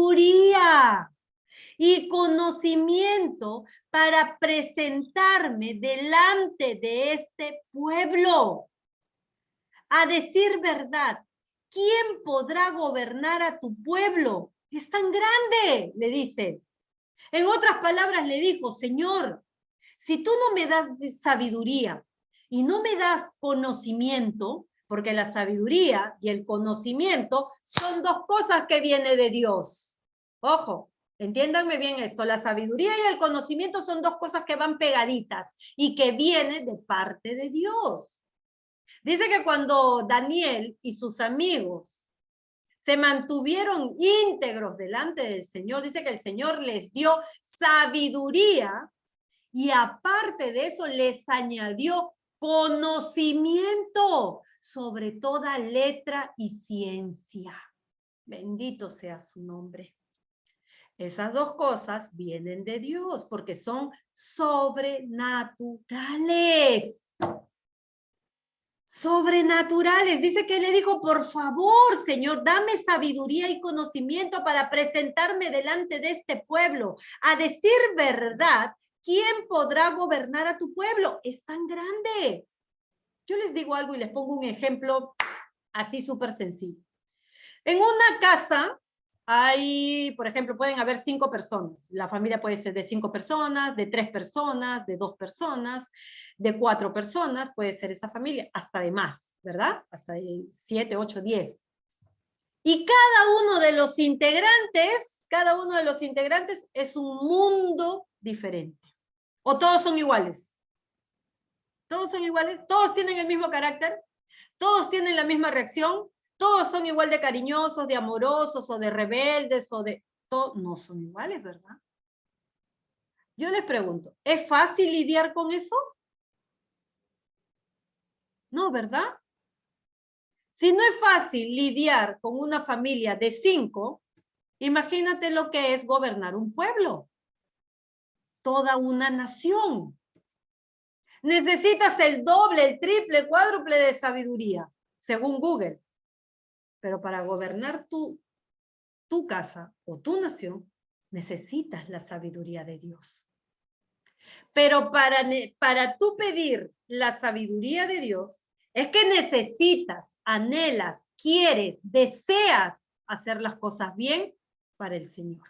y conocimiento para presentarme delante de este pueblo. A decir verdad, ¿quién podrá gobernar a tu pueblo? Es tan grande, le dice. En otras palabras le dijo, Señor, si tú no me das sabiduría y no me das conocimiento, porque la sabiduría y el conocimiento son dos cosas que vienen de Dios. Ojo, entiéndanme bien esto, la sabiduría y el conocimiento son dos cosas que van pegaditas y que vienen de parte de Dios. Dice que cuando Daniel y sus amigos se mantuvieron íntegros delante del Señor, dice que el Señor les dio sabiduría y aparte de eso les añadió conocimiento sobre toda letra y ciencia. Bendito sea su nombre. Esas dos cosas vienen de Dios porque son sobrenaturales. Sobrenaturales. Dice que le dijo, por favor, Señor, dame sabiduría y conocimiento para presentarme delante de este pueblo. A decir verdad, ¿quién podrá gobernar a tu pueblo? Es tan grande. Yo les digo algo y les pongo un ejemplo así súper sencillo. En una casa hay, por ejemplo, pueden haber 5 personas. La familia puede ser de 5 personas, de 3 personas, de 2 personas, de 4 personas, puede ser esa familia, hasta de más, ¿verdad? Hasta de 7, 8, 10. Y cada uno de los integrantes es un mundo diferente. ¿O todos son iguales? ¿Todos son iguales? ¿Todos tienen el mismo carácter? ¿Todos tienen la misma reacción? ¿Todos son igual de cariñosos, de amorosos o de rebeldes o de... No son iguales, ¿verdad? Yo les pregunto, ¿es fácil lidiar con eso? No, ¿verdad? Si no es fácil lidiar con una familia de 5, imagínate lo que es gobernar un pueblo, toda una nación. Necesitas el doble, el triple, el cuádruple de sabiduría, según Google. Pero para gobernar tu casa o tu nación, necesitas la sabiduría de Dios. Pero para tú pedir la sabiduría de Dios, es que necesitas, anhelas, quieres, deseas hacer las cosas bien para el Señor.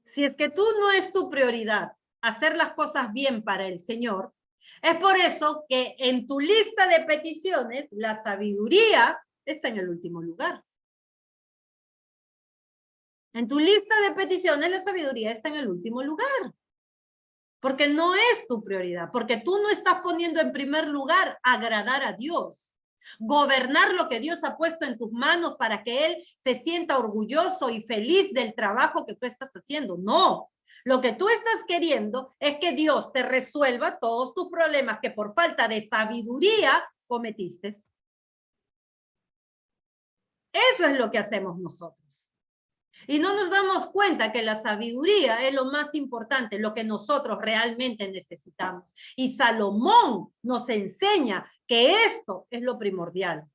Si es que tú no es tu prioridad hacer las cosas bien para el Señor, es por eso que en tu lista de peticiones, la sabiduría está en el último lugar. En tu lista de peticiones, la sabiduría está en el último lugar. Porque no es tu prioridad, porque tú no estás poniendo en primer lugar agradar a Dios. Gobernar lo que Dios ha puesto en tus manos para que Él se sienta orgulloso y feliz del trabajo que tú estás haciendo. No, lo que tú estás queriendo es que Dios te resuelva todos tus problemas que por falta de sabiduría cometiste. Eso es lo que hacemos nosotros. Y no nos damos cuenta que la sabiduría es lo más importante, lo que nosotros realmente necesitamos. Y Salomón nos enseña que esto es lo primordial,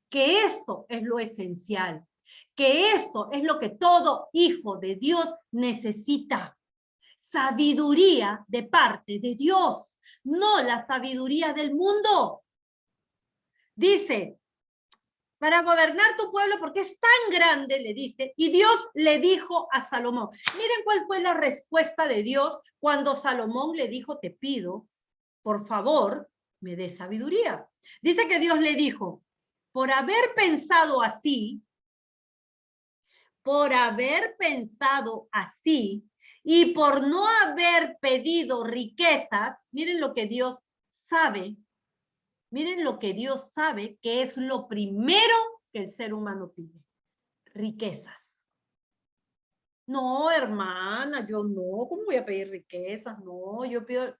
que esto es lo esencial, que esto es lo que todo hijo de Dios necesita. Sabiduría de parte de Dios, no la sabiduría del mundo. Dice, para gobernar tu pueblo, porque es tan grande, le dice, y Dios le dijo a Salomón. Miren cuál fue la respuesta de Dios cuando Salomón le dijo, te pido, por favor, me dé sabiduría. Dice que Dios le dijo, por haber pensado así, por haber pensado así y por no haber pedido riquezas, miren lo que Dios sabe, miren lo que Dios sabe que es lo primero que el ser humano pide, riquezas. No, hermana, yo no, ¿cómo voy a pedir riquezas? No, yo pido...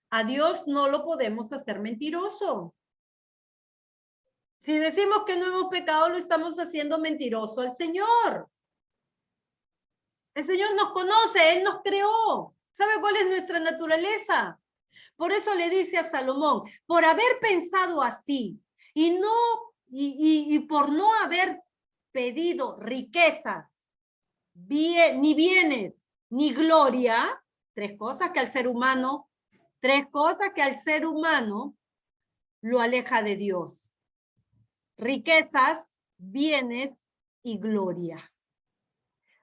A Dios no lo podemos hacer mentiroso. Si decimos que no hemos pecado, lo estamos haciendo mentiroso al Señor. El Señor nos conoce, Él nos creó. ¿Sabe cuál es nuestra naturaleza? Por eso le dice a Salomón, por haber pensado así y por no haber pedido riquezas, ni bienes, ni gloria, tres cosas que al ser humano lo aleja de Dios. Riquezas, bienes y gloria.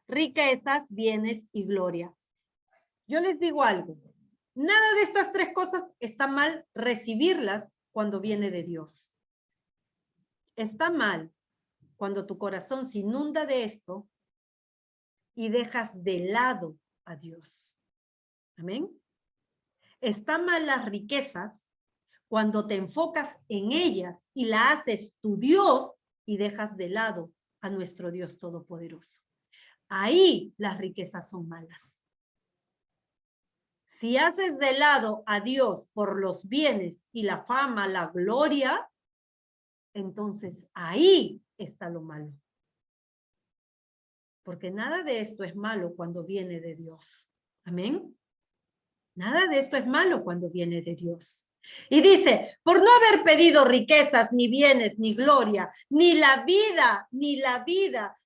Riquezas, bienes y gloria. Yo les digo algo. Nada de estas tres cosas está mal recibirlas cuando viene de Dios. Está mal cuando tu corazón se inunda de esto y dejas de lado a Dios. Amén. Está mal las riquezas cuando te enfocas en ellas y la haces tu Dios y dejas de lado a nuestro Dios Todopoderoso. Ahí las riquezas son malas. Si haces de lado a Dios por los bienes y la fama, la gloria, entonces ahí está lo malo. Porque nada de esto es malo cuando viene de Dios. Amén. Nada de esto es malo cuando viene de Dios. Y dice, por no haber pedido riquezas, ni bienes, ni gloria, ni la vida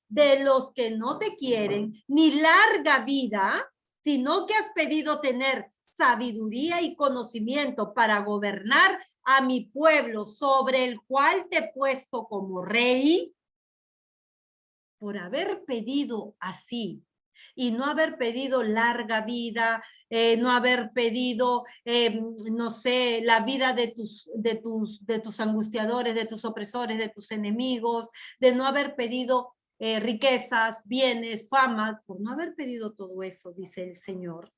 de los que no te quieren, ni larga vida, sino que has pedido tener sabiduría y conocimiento para gobernar a mi pueblo sobre el cual te he puesto como rey, por haber pedido así y no haber pedido larga vida, no haber pedido, no sé, la vida de tus angustiadores, de tus opresores, de tus enemigos, de no haber pedido riquezas, bienes, fama, por no haber pedido todo eso, dice el Señor,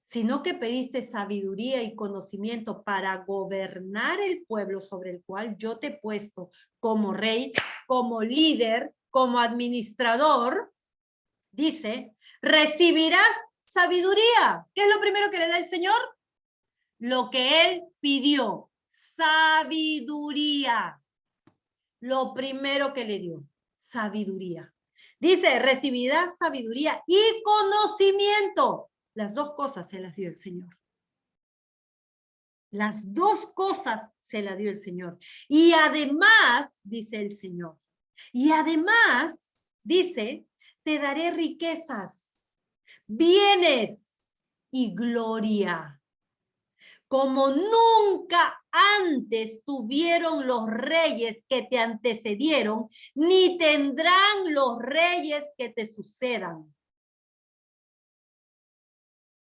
sino que pediste sabiduría y conocimiento para gobernar el pueblo sobre el cual yo te he puesto como rey, como líder, como administrador, dice, recibirás sabiduría. ¿Qué es lo primero que le da el Señor? Lo que Él pidió, sabiduría. Lo primero que le dio, sabiduría. Dice, recibirás sabiduría y conocimiento. Las dos cosas se las dio el Señor. Las dos cosas se las dio el Señor. Y además, dice el Señor, y además, dice, te daré riquezas, bienes y gloria, como nunca antes tuvieron los reyes que te antecedieron, ni tendrán los reyes que te sucedan.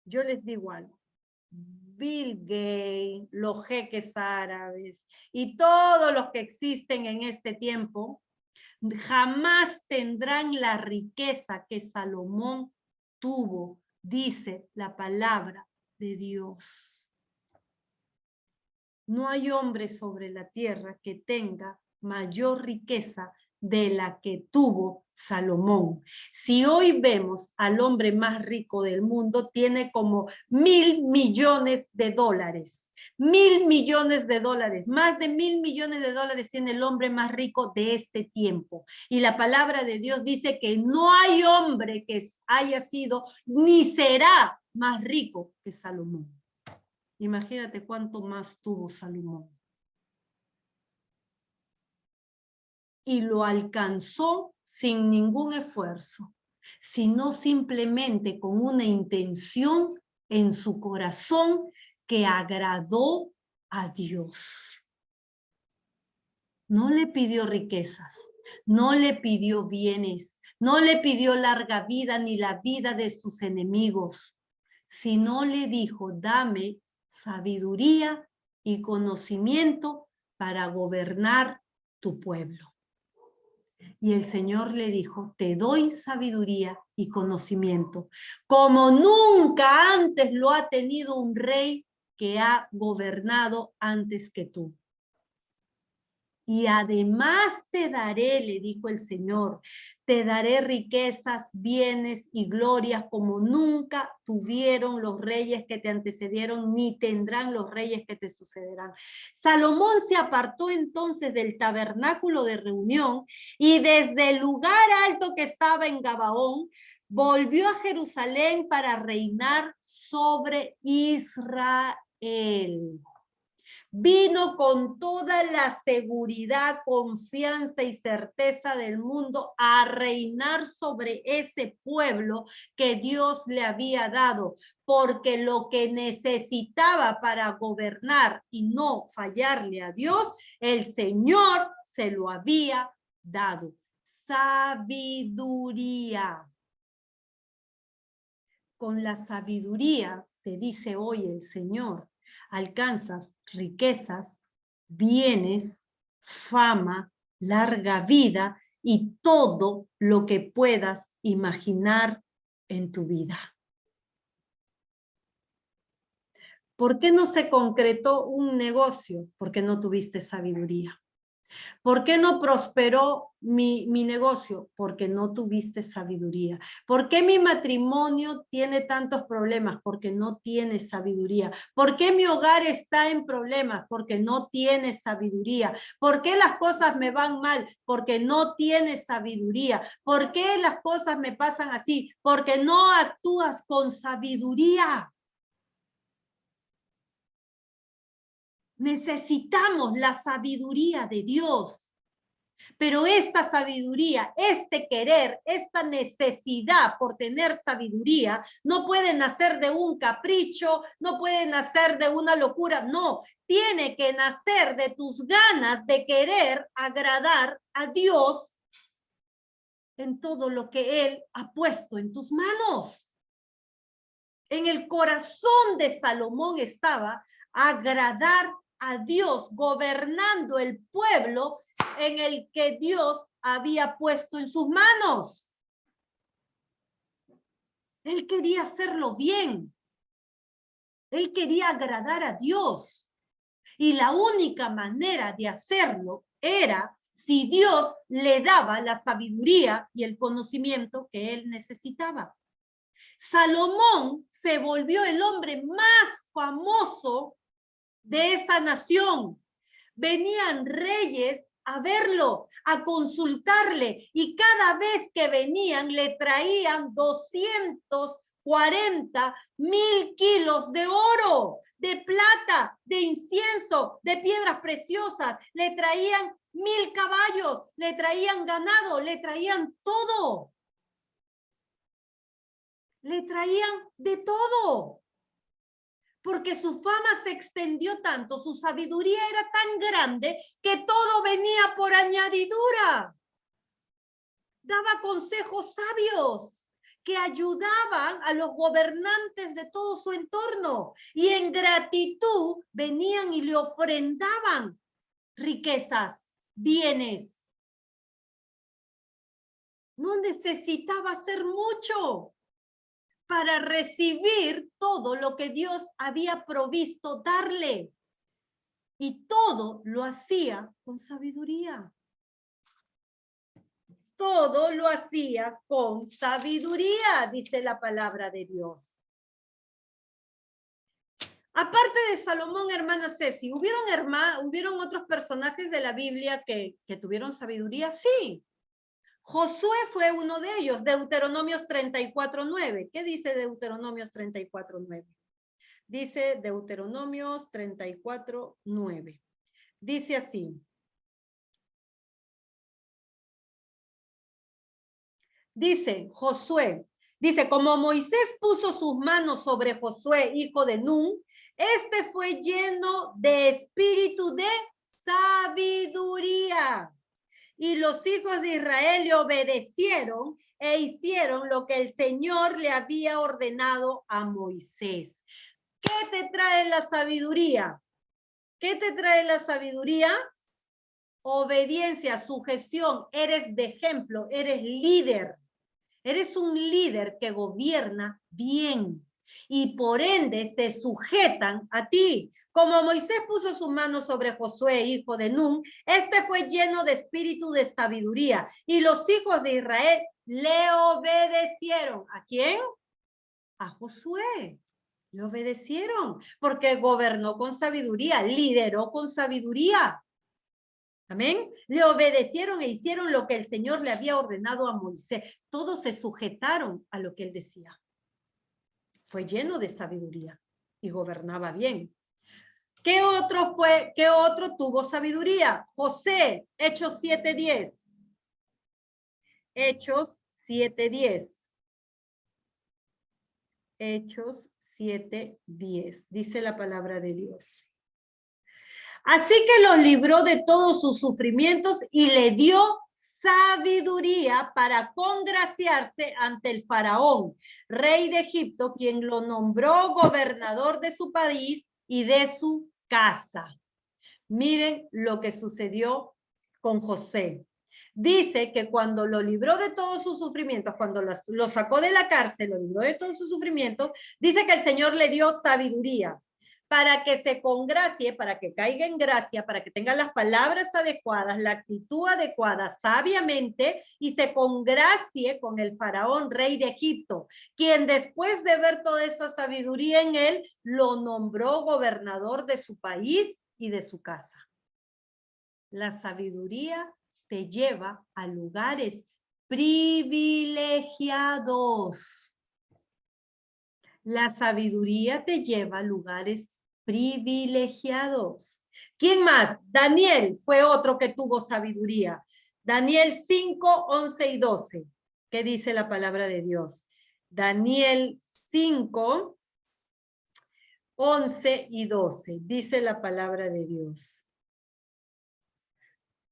Yo les digo algo. Bill Gates, los jeques árabes y todos los que existen en este tiempo, jamás tendrán la riqueza que Salomón tuvo, dice la palabra de Dios. No hay hombre sobre la tierra que tenga mayor riqueza de la que tuvo Salomón. Si hoy vemos al hombre más rico del mundo, tiene como $1.000 millones. $1.000 millones, más de $1.000 millones tiene el hombre más rico de este tiempo. Y la palabra de Dios dice que no hay hombre que haya sido ni será más rico que Salomón. Imagínate cuánto más tuvo Salomón. Y lo alcanzó sin ningún esfuerzo, sino simplemente con una intención en su corazón que agradó a Dios. No le pidió riquezas, no le pidió bienes, no le pidió larga vida ni la vida de sus enemigos, sino le dijo, dame sabiduría y conocimiento para gobernar tu pueblo. Y el Señor le dijo, te doy sabiduría y conocimiento, como nunca antes lo ha tenido un rey que ha gobernado antes que tú. Y además te daré, le dijo el Señor, te daré riquezas, bienes y glorias como nunca tuvieron los reyes que te antecedieron, ni tendrán los reyes que te sucederán. Salomón se apartó entonces del tabernáculo de reunión y desde el lugar alto que estaba en Gabaón, volvió a Jerusalén para reinar sobre Israel. Vino con toda la seguridad, confianza y certeza del mundo a reinar sobre ese pueblo que Dios le había dado, porque lo que necesitaba para gobernar y no fallarle a Dios, el Señor se lo había dado. Sabiduría. Con la sabiduría, te dice hoy el Señor, alcanzas riquezas, bienes, fama, larga vida y todo lo que puedas imaginar en tu vida. ¿Por qué no se concretó un negocio? Porque no tuviste sabiduría. ¿Por qué no prosperó mi negocio? Porque no tuviste sabiduría. ¿Por qué mi matrimonio tiene tantos problemas? Porque no tienes sabiduría. ¿Por qué mi hogar está en problemas? Porque no tienes sabiduría. ¿Por qué las cosas me van mal? Porque no tienes sabiduría. ¿Por qué las cosas me pasan así? Porque no actúas con sabiduría. Necesitamos la sabiduría de Dios. Pero esta sabiduría, este querer, esta necesidad por tener sabiduría, no puede nacer de un capricho, no puede nacer de una locura, no, tiene que nacer de tus ganas de querer agradar a Dios en todo lo que Él ha puesto en tus manos. En el corazón de Salomón estaba agradar a Dios, gobernando el pueblo en el que Dios había puesto en sus manos. Él quería hacerlo bien. Él quería agradar a Dios. Y la única manera de hacerlo era si Dios le daba la sabiduría y el conocimiento que él necesitaba. Salomón se volvió el hombre más famoso de esa nación. Venían reyes a verlo, a consultarle, y cada vez que venían le traían 240,000 kilos de oro, de plata, de incienso, de piedras preciosas, le traían 1000 caballos, le traían ganado, le traían todo. Le traían de todo. Porque su fama se extendió tanto, su sabiduría era tan grande que todo venía por añadidura. Daba consejos sabios que ayudaban a los gobernantes de todo su entorno y en gratitud venían y le ofrendaban riquezas, bienes. No necesitaba hacer mucho para recibir todo lo que Dios había provisto darle. Y todo lo hacía con sabiduría. Todo lo hacía con sabiduría, dice la palabra de Dios. Aparte de Salomón, hermana Ceci, ¿hubieron otros personajes de la Biblia que tuvieron sabiduría? Sí. Josué fue uno de ellos, Deuteronomios 34:9. ¿Qué dice Deuteronomios 34:9? Dice Deuteronomios 34:9. Dice así. Dice Josué, dice, como Moisés puso sus manos sobre Josué, hijo de Nun, este fue lleno de espíritu de sabiduría. Y los hijos de Israel le obedecieron e hicieron lo que el Señor le había ordenado a Moisés. ¿Qué te trae la sabiduría? ¿Qué te trae la sabiduría? obediencia, sujeción, eres de ejemplo, eres líder. Eres un líder que gobierna bien y por ende se sujetan a ti. Como Moisés puso su mano sobre Josué, hijo de Nun, este fue lleno de espíritu de sabiduría y los hijos de Israel le obedecieron. ¿A quién? A Josué. Le obedecieron porque gobernó con sabiduría, lideró con sabiduría. Amén. Le obedecieron e hicieron lo que el Señor le había ordenado a Moisés. Todos se sujetaron a lo que él decía. Fue lleno de sabiduría y gobernaba bien. ¿Qué otro tuvo sabiduría? José, Hechos 7:10. Hechos 7:10. Hechos 7:10. Dice la palabra de Dios. Así que los libró de todos sus sufrimientos y le dio sabiduría para congraciarse ante el faraón, rey de Egipto, quien lo nombró gobernador de su país y de su casa. Miren lo que sucedió con José. Dice que cuando lo libró de todos sus sufrimientos, cuando lo sacó de la cárcel, lo libró de todos sus sufrimientos, dice que el Señor le dio sabiduría para que se congracie, para que caiga en gracia, para que tenga las palabras adecuadas, la actitud adecuada, sabiamente, y se congracie con el faraón, rey de Egipto, quien después de ver toda esa sabiduría en él, lo nombró gobernador de su país y de su casa. La sabiduría te lleva a lugares privilegiados. La sabiduría te lleva a lugares privilegiados. ¿Quién más? Daniel fue otro que tuvo sabiduría. Daniel 5, 11 y 12. ¿Qué dice la palabra de Dios? Daniel 5, 11 y 12. Dice la palabra de Dios.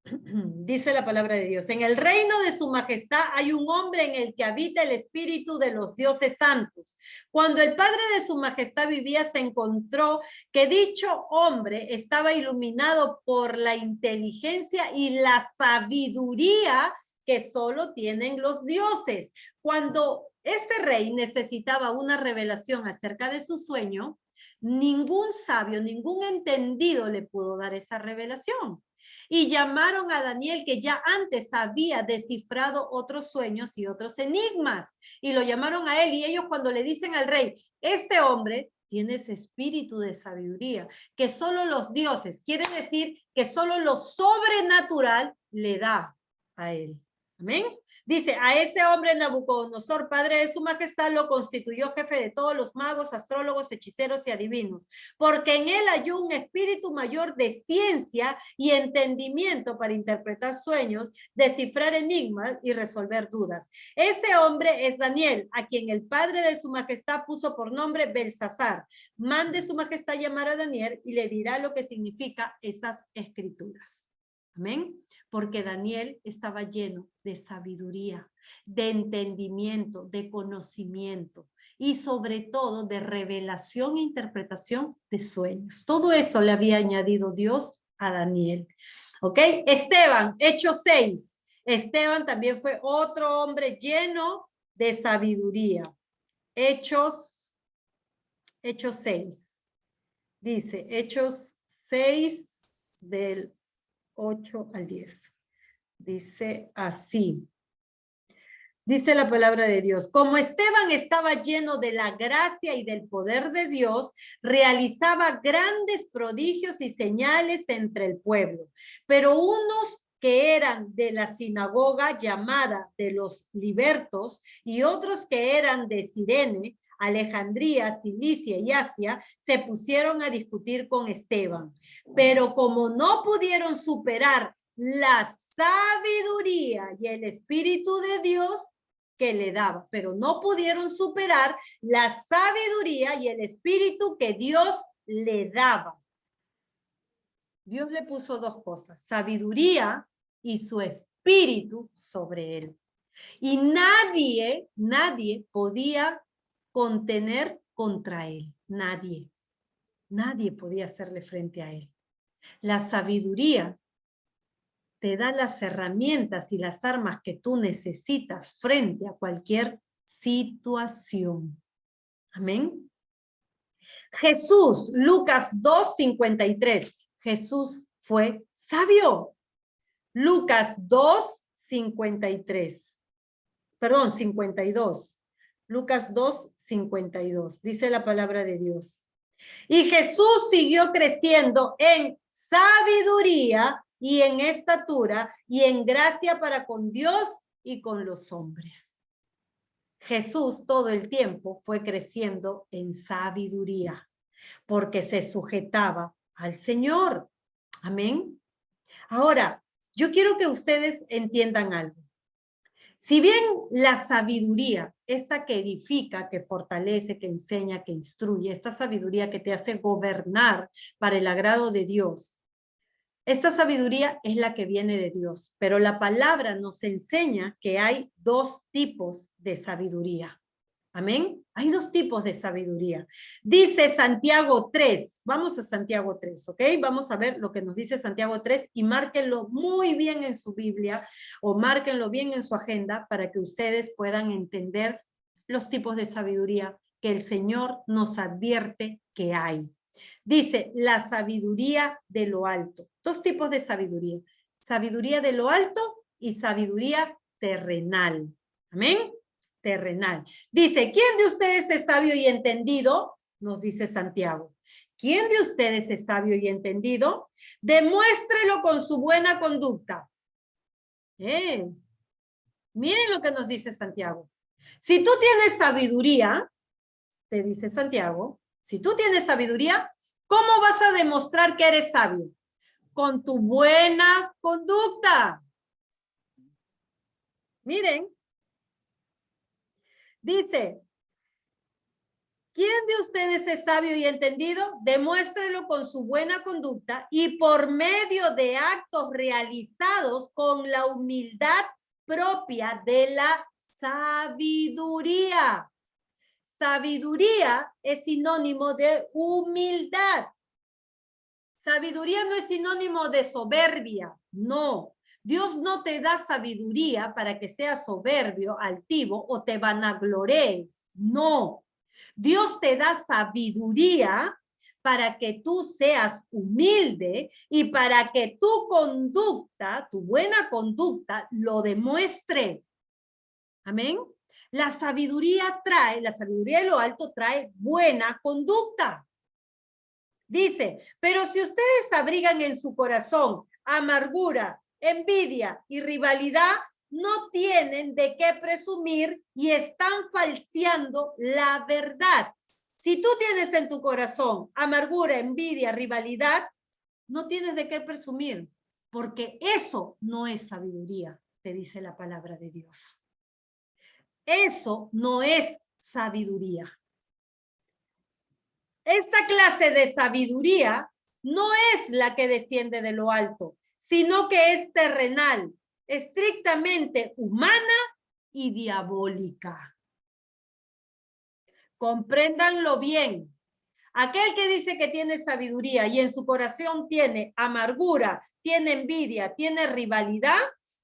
Dice la palabra de Dios, en el reino de su majestad hay un hombre en el que habita el espíritu de los dioses santos. Cuando el padre de su majestad vivía, se encontró que dicho hombre estaba iluminado por la inteligencia y la sabiduría que solo tienen los dioses. Cuando este rey necesitaba una revelación acerca de su sueño, ningún sabio, ningún entendido le pudo dar esa revelación. Y llamaron a Daniel, que ya antes había descifrado otros sueños y otros enigmas, y lo llamaron a él, y ellos cuando le dicen al rey, este hombre tiene ese espíritu de sabiduría, que solo los dioses, quiere decir que solo lo sobrenatural le da a él. Amén. Dice, a ese hombre Nabucodonosor, padre de su majestad, lo constituyó jefe de todos los magos, astrólogos, hechiceros y adivinos, porque en él halló un espíritu mayor de ciencia y entendimiento para interpretar sueños, descifrar enigmas y resolver dudas. Ese hombre es Daniel, a quien el padre de su majestad puso por nombre Belsasar. Mande su majestad llamar a Daniel y le dirá lo que significa esas escrituras. Amén. Porque Daniel estaba lleno de sabiduría, de entendimiento, de conocimiento y sobre todo de revelación e interpretación de sueños. Todo eso le había añadido Dios a Daniel. ¿Ok? Esteban, Hechos 6. Esteban también fue otro hombre lleno de sabiduría. Hechos 6. Dice, Hechos 6 del 8 al 10. Dice así. Dice la palabra de Dios, como Esteban estaba lleno de la gracia y del poder de Dios, realizaba grandes prodigios y señales entre el pueblo. Pero unos que eran de la sinagoga llamada de los libertos y otros que eran de Cirene, Alejandría, Cilicia y Asia, se pusieron a discutir con Esteban. Pero como no pudieron superar la sabiduría y el Espíritu de Dios que le daba, pero no pudieron superar la sabiduría y el Espíritu que Dios le daba. Dios le puso dos cosas, sabiduría y su Espíritu sobre él. Y nadie podía contener contra él. Nadie podía hacerle frente a él. La sabiduría te da las herramientas y las armas que tú necesitas frente a cualquier situación. Amén. Jesús, Lucas 2:53. Jesús fue sabio. Lucas 2:53. Perdón, 52. Lucas 2:52. Dice la palabra de Dios. Y Jesús siguió creciendo en sabiduría y en estatura y en gracia para con Dios y con los hombres. Jesús todo el tiempo fue creciendo en sabiduría porque se sujetaba al Señor. Amén. Ahora, yo quiero que ustedes entiendan algo. Si bien la sabiduría, esta que edifica, que fortalece, que enseña, que instruye, esta sabiduría que te hace gobernar para el agrado de Dios, esta sabiduría es la que viene de Dios, pero la palabra nos enseña que hay dos tipos de sabiduría. Amén. Hay dos tipos de sabiduría. Dice Santiago 3. Vamos a Santiago 3, ¿ok? Vamos a ver lo que nos dice Santiago 3 y márquenlo muy bien en su Biblia o márquenlo bien en su agenda para que ustedes puedan entender los tipos de sabiduría que el Señor nos advierte que hay. Dice la sabiduría de lo alto. Dos tipos de sabiduría. Sabiduría de lo alto y sabiduría terrenal. Amén. Terrenal. Dice, ¿quién de ustedes es sabio y entendido? Nos dice Santiago. ¿Quién de ustedes es sabio y entendido? Demuéstrelo con su buena conducta. Miren lo que nos dice Santiago. Si tú tienes sabiduría, te dice Santiago, si tú tienes sabiduría, ¿cómo vas a demostrar que eres sabio? Con tu buena conducta. Miren. Dice, ¿quién de ustedes es sabio y entendido? Demuéstrelo con su buena conducta y por medio de actos realizados con la humildad propia de la sabiduría. Sabiduría es sinónimo de humildad. Sabiduría no es sinónimo de soberbia, no. Dios no te da sabiduría para que seas soberbio, altivo o te vanaglorees, no. Dios te da sabiduría para que tú seas humilde y para que tu conducta, tu buena conducta, lo demuestre. Amén. La sabiduría de lo alto trae buena conducta. Dice, pero si ustedes abrigan en su corazón amargura, envidia y rivalidad, no tienen de qué presumir y están falseando la verdad. Si tú tienes en tu corazón amargura, envidia, rivalidad, no tienes de qué presumir, porque eso no es sabiduría, te dice la palabra de Dios. Eso no es sabiduría. Esta clase de sabiduría no es la que desciende de lo alto, sino que es terrenal, estrictamente humana y diabólica. Compréndanlo bien. Aquel que dice que tiene sabiduría y en su corazón tiene amargura, tiene envidia, tiene rivalidad,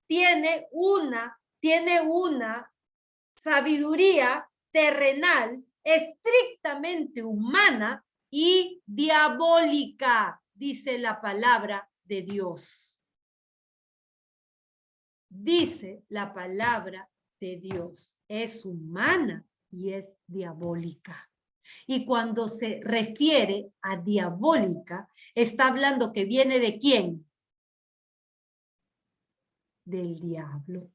tiene una sabiduría terrenal, estrictamente humana y diabólica, dice la palabra de Dios. Dice la palabra de Dios. Es humana y es diabólica. Y cuando se refiere a diabólica, está hablando que viene de ¿quién? Del diablo.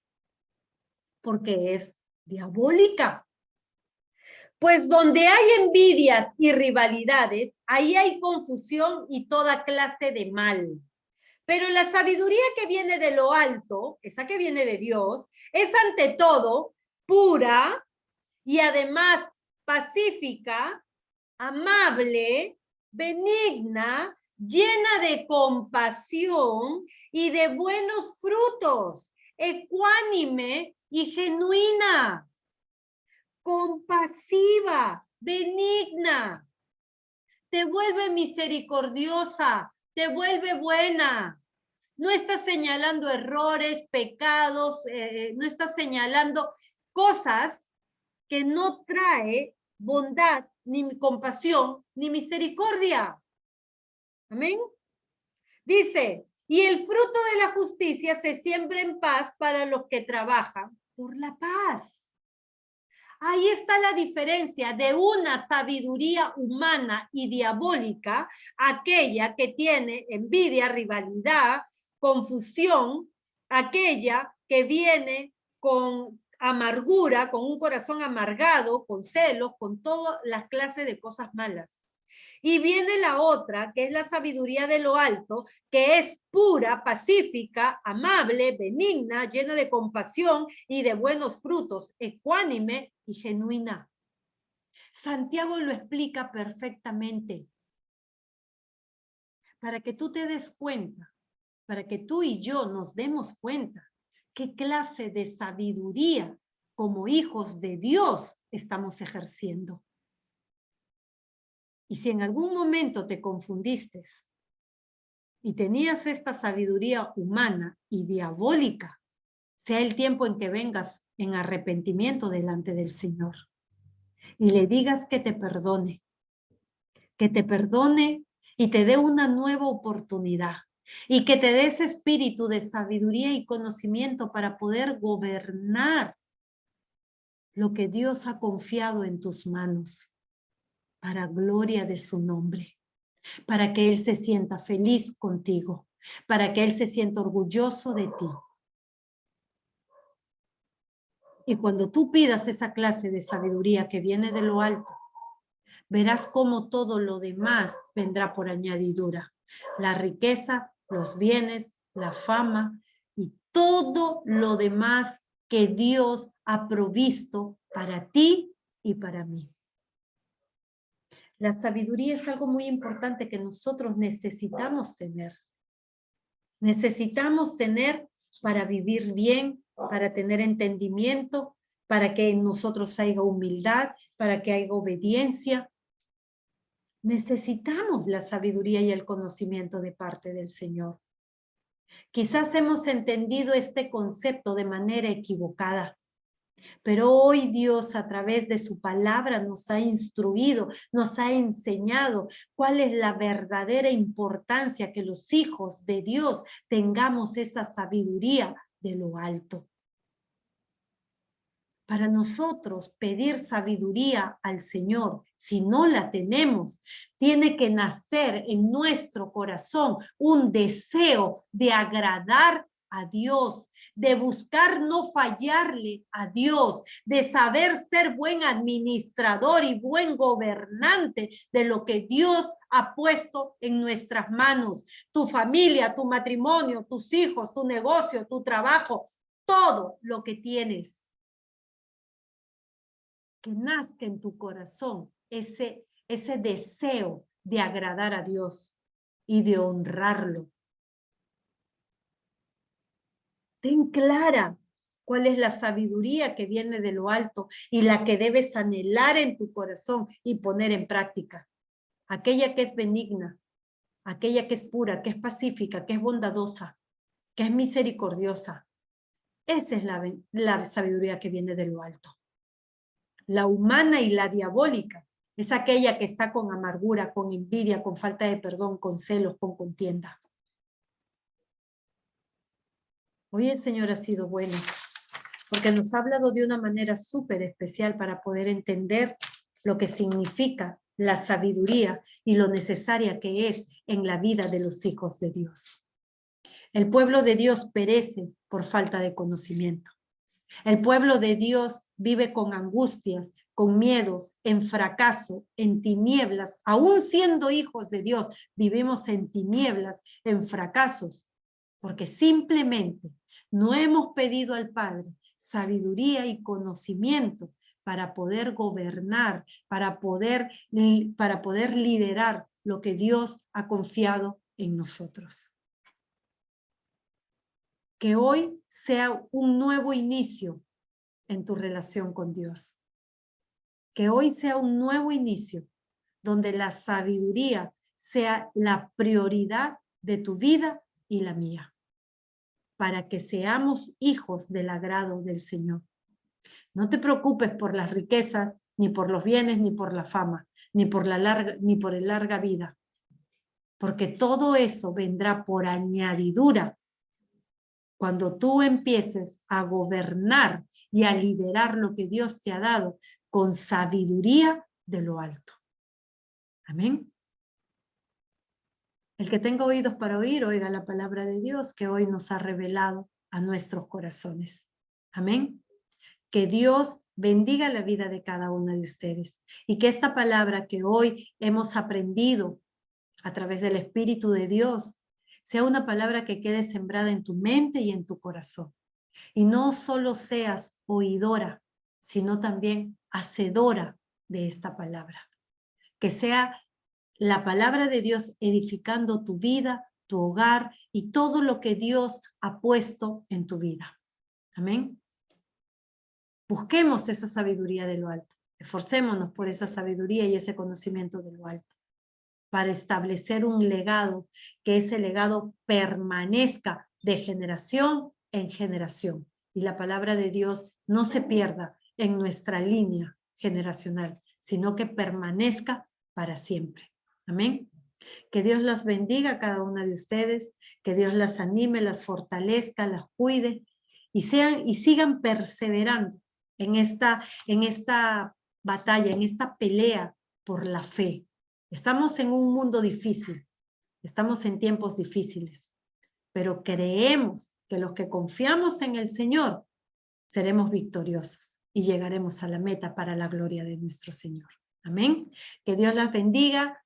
Porque es diabólica. Pues donde hay envidias y rivalidades, ahí hay confusión y toda clase de mal. Pero la sabiduría que viene de lo alto, esa que viene de Dios, es ante todo pura y además pacífica, amable, benigna, llena de compasión y de buenos frutos, ecuánime y genuina, compasiva, benigna, te vuelve misericordiosa, te vuelve buena, No está señalando errores, pecados, no está señalando cosas que no trae bondad, ni compasión, ni misericordia. Amén. Dice, y el fruto de la justicia se siembra en paz para los que trabajan por la paz. Ahí está la diferencia de una sabiduría humana y diabólica, aquella que tiene envidia, rivalidad, confusión, aquella que viene con amargura, con un corazón amargado, con celos, con todas las clases de cosas malas. Y viene la otra, que es la sabiduría de lo alto, que es pura, pacífica, amable, benigna, llena de compasión y de buenos frutos, ecuánime y genuina. Santiago lo explica perfectamente. Para que tú te des cuenta, para que tú y yo nos demos cuenta qué clase de sabiduría como hijos de Dios estamos ejerciendo. Y si en algún momento te confundiste y tenías esta sabiduría humana y diabólica, sea el tiempo en que vengas en arrepentimiento delante del Señor y le digas que te perdone y te dé una nueva oportunidad y que te dé ese espíritu de sabiduría y conocimiento para poder gobernar lo que Dios ha confiado en tus manos para gloria de su nombre, para que Él se sienta feliz contigo, para que Él se sienta orgulloso de ti. Y cuando tú pidas esa clase de sabiduría que viene de lo alto, verás cómo todo lo demás vendrá por añadidura. Las riquezas, los bienes, la fama y todo lo demás que Dios ha provisto para ti y para mí. La sabiduría es algo muy importante que nosotros necesitamos tener. Necesitamos tener para vivir bien, para tener entendimiento, para que en nosotros haya humildad, para que haya obediencia. Necesitamos la sabiduría y el conocimiento de parte del Señor. Quizás hemos entendido este concepto de manera equivocada, pero hoy Dios a través de su palabra nos ha instruido, nos ha enseñado cuál es la verdadera importancia que los hijos de Dios tengamos esa sabiduría de lo alto. Para nosotros pedir sabiduría al Señor, si no la tenemos, tiene que nacer en nuestro corazón un deseo de agradar a Dios, de buscar no fallarle a Dios, de saber ser buen administrador y buen gobernante de lo que Dios ha puesto en nuestras manos. Tu familia, tu matrimonio, tus hijos, tu negocio, tu trabajo, todo lo que tienes. Que nazca en tu corazón ese deseo de agradar a Dios y de honrarlo. Ten clara cuál es la sabiduría que viene de lo alto y la que debes anhelar en tu corazón y poner en práctica. Aquella que es benigna, aquella que es pura, que es pacífica, que es bondadosa, que es misericordiosa. Esa es la sabiduría que viene de lo alto. La humana y la diabólica es aquella que está con amargura, con envidia, con falta de perdón, con celos, con contienda. Hoy el Señor ha sido bueno, porque nos ha hablado de una manera súper especial para poder entender lo que significa la sabiduría y lo necesaria que es en la vida de los hijos de Dios. El pueblo de Dios perece por falta de conocimiento. El pueblo de Dios vive con angustias, con miedos, en fracaso, en tinieblas. Aún siendo hijos de Dios, vivimos en tinieblas, en fracasos, porque simplemente no hemos pedido al Padre sabiduría y conocimiento para poder gobernar, para poder liderar lo que Dios ha confiado en nosotros. Que hoy sea un nuevo inicio en tu relación con Dios. Que hoy sea un nuevo inicio donde la sabiduría sea la prioridad de tu vida y la mía. para que seamos hijos del agrado del Señor. No te preocupes por las riquezas, ni por los bienes, ni por la fama, ni por la larga vida, porque todo eso vendrá por añadidura cuando tú empieces a gobernar y a liderar lo que Dios te ha dado con sabiduría de lo alto. Amén. El que tenga oídos para oír, oiga la palabra de Dios que hoy nos ha revelado a nuestros corazones. Amén. Que Dios bendiga la vida de cada una de ustedes y que esta palabra que hoy hemos aprendido a través del Espíritu de Dios sea una palabra que quede sembrada en tu mente y en tu corazón. Y no solo seas oidora, sino también hacedora de esta palabra. Que sea la palabra de Dios edificando tu vida, tu hogar y todo lo que Dios ha puesto en tu vida. Amén. Busquemos esa sabiduría de lo alto. Esforcémonos por esa sabiduría y ese conocimiento de lo alto, para establecer un legado, que ese legado permanezca de generación en generación. Y la palabra de Dios no se pierda en nuestra línea generacional, sino que permanezca para siempre. Amén. Que Dios las bendiga a cada una de ustedes, que Dios las anime, las fortalezca, las cuide y sigan perseverando en esta batalla, en esta pelea por la fe. Estamos en un mundo difícil, estamos en tiempos difíciles, pero creemos que los que confiamos en el Señor seremos victoriosos y llegaremos a la meta para la gloria de nuestro Señor. Amén. Que Dios las bendiga,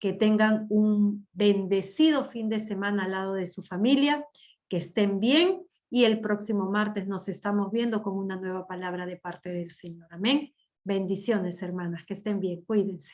que tengan un bendecido fin de semana al lado de su familia, que estén bien y el próximo martes nos estamos viendo con una nueva palabra de parte del Señor. Amén. Bendiciones, hermanas, que estén bien, cuídense.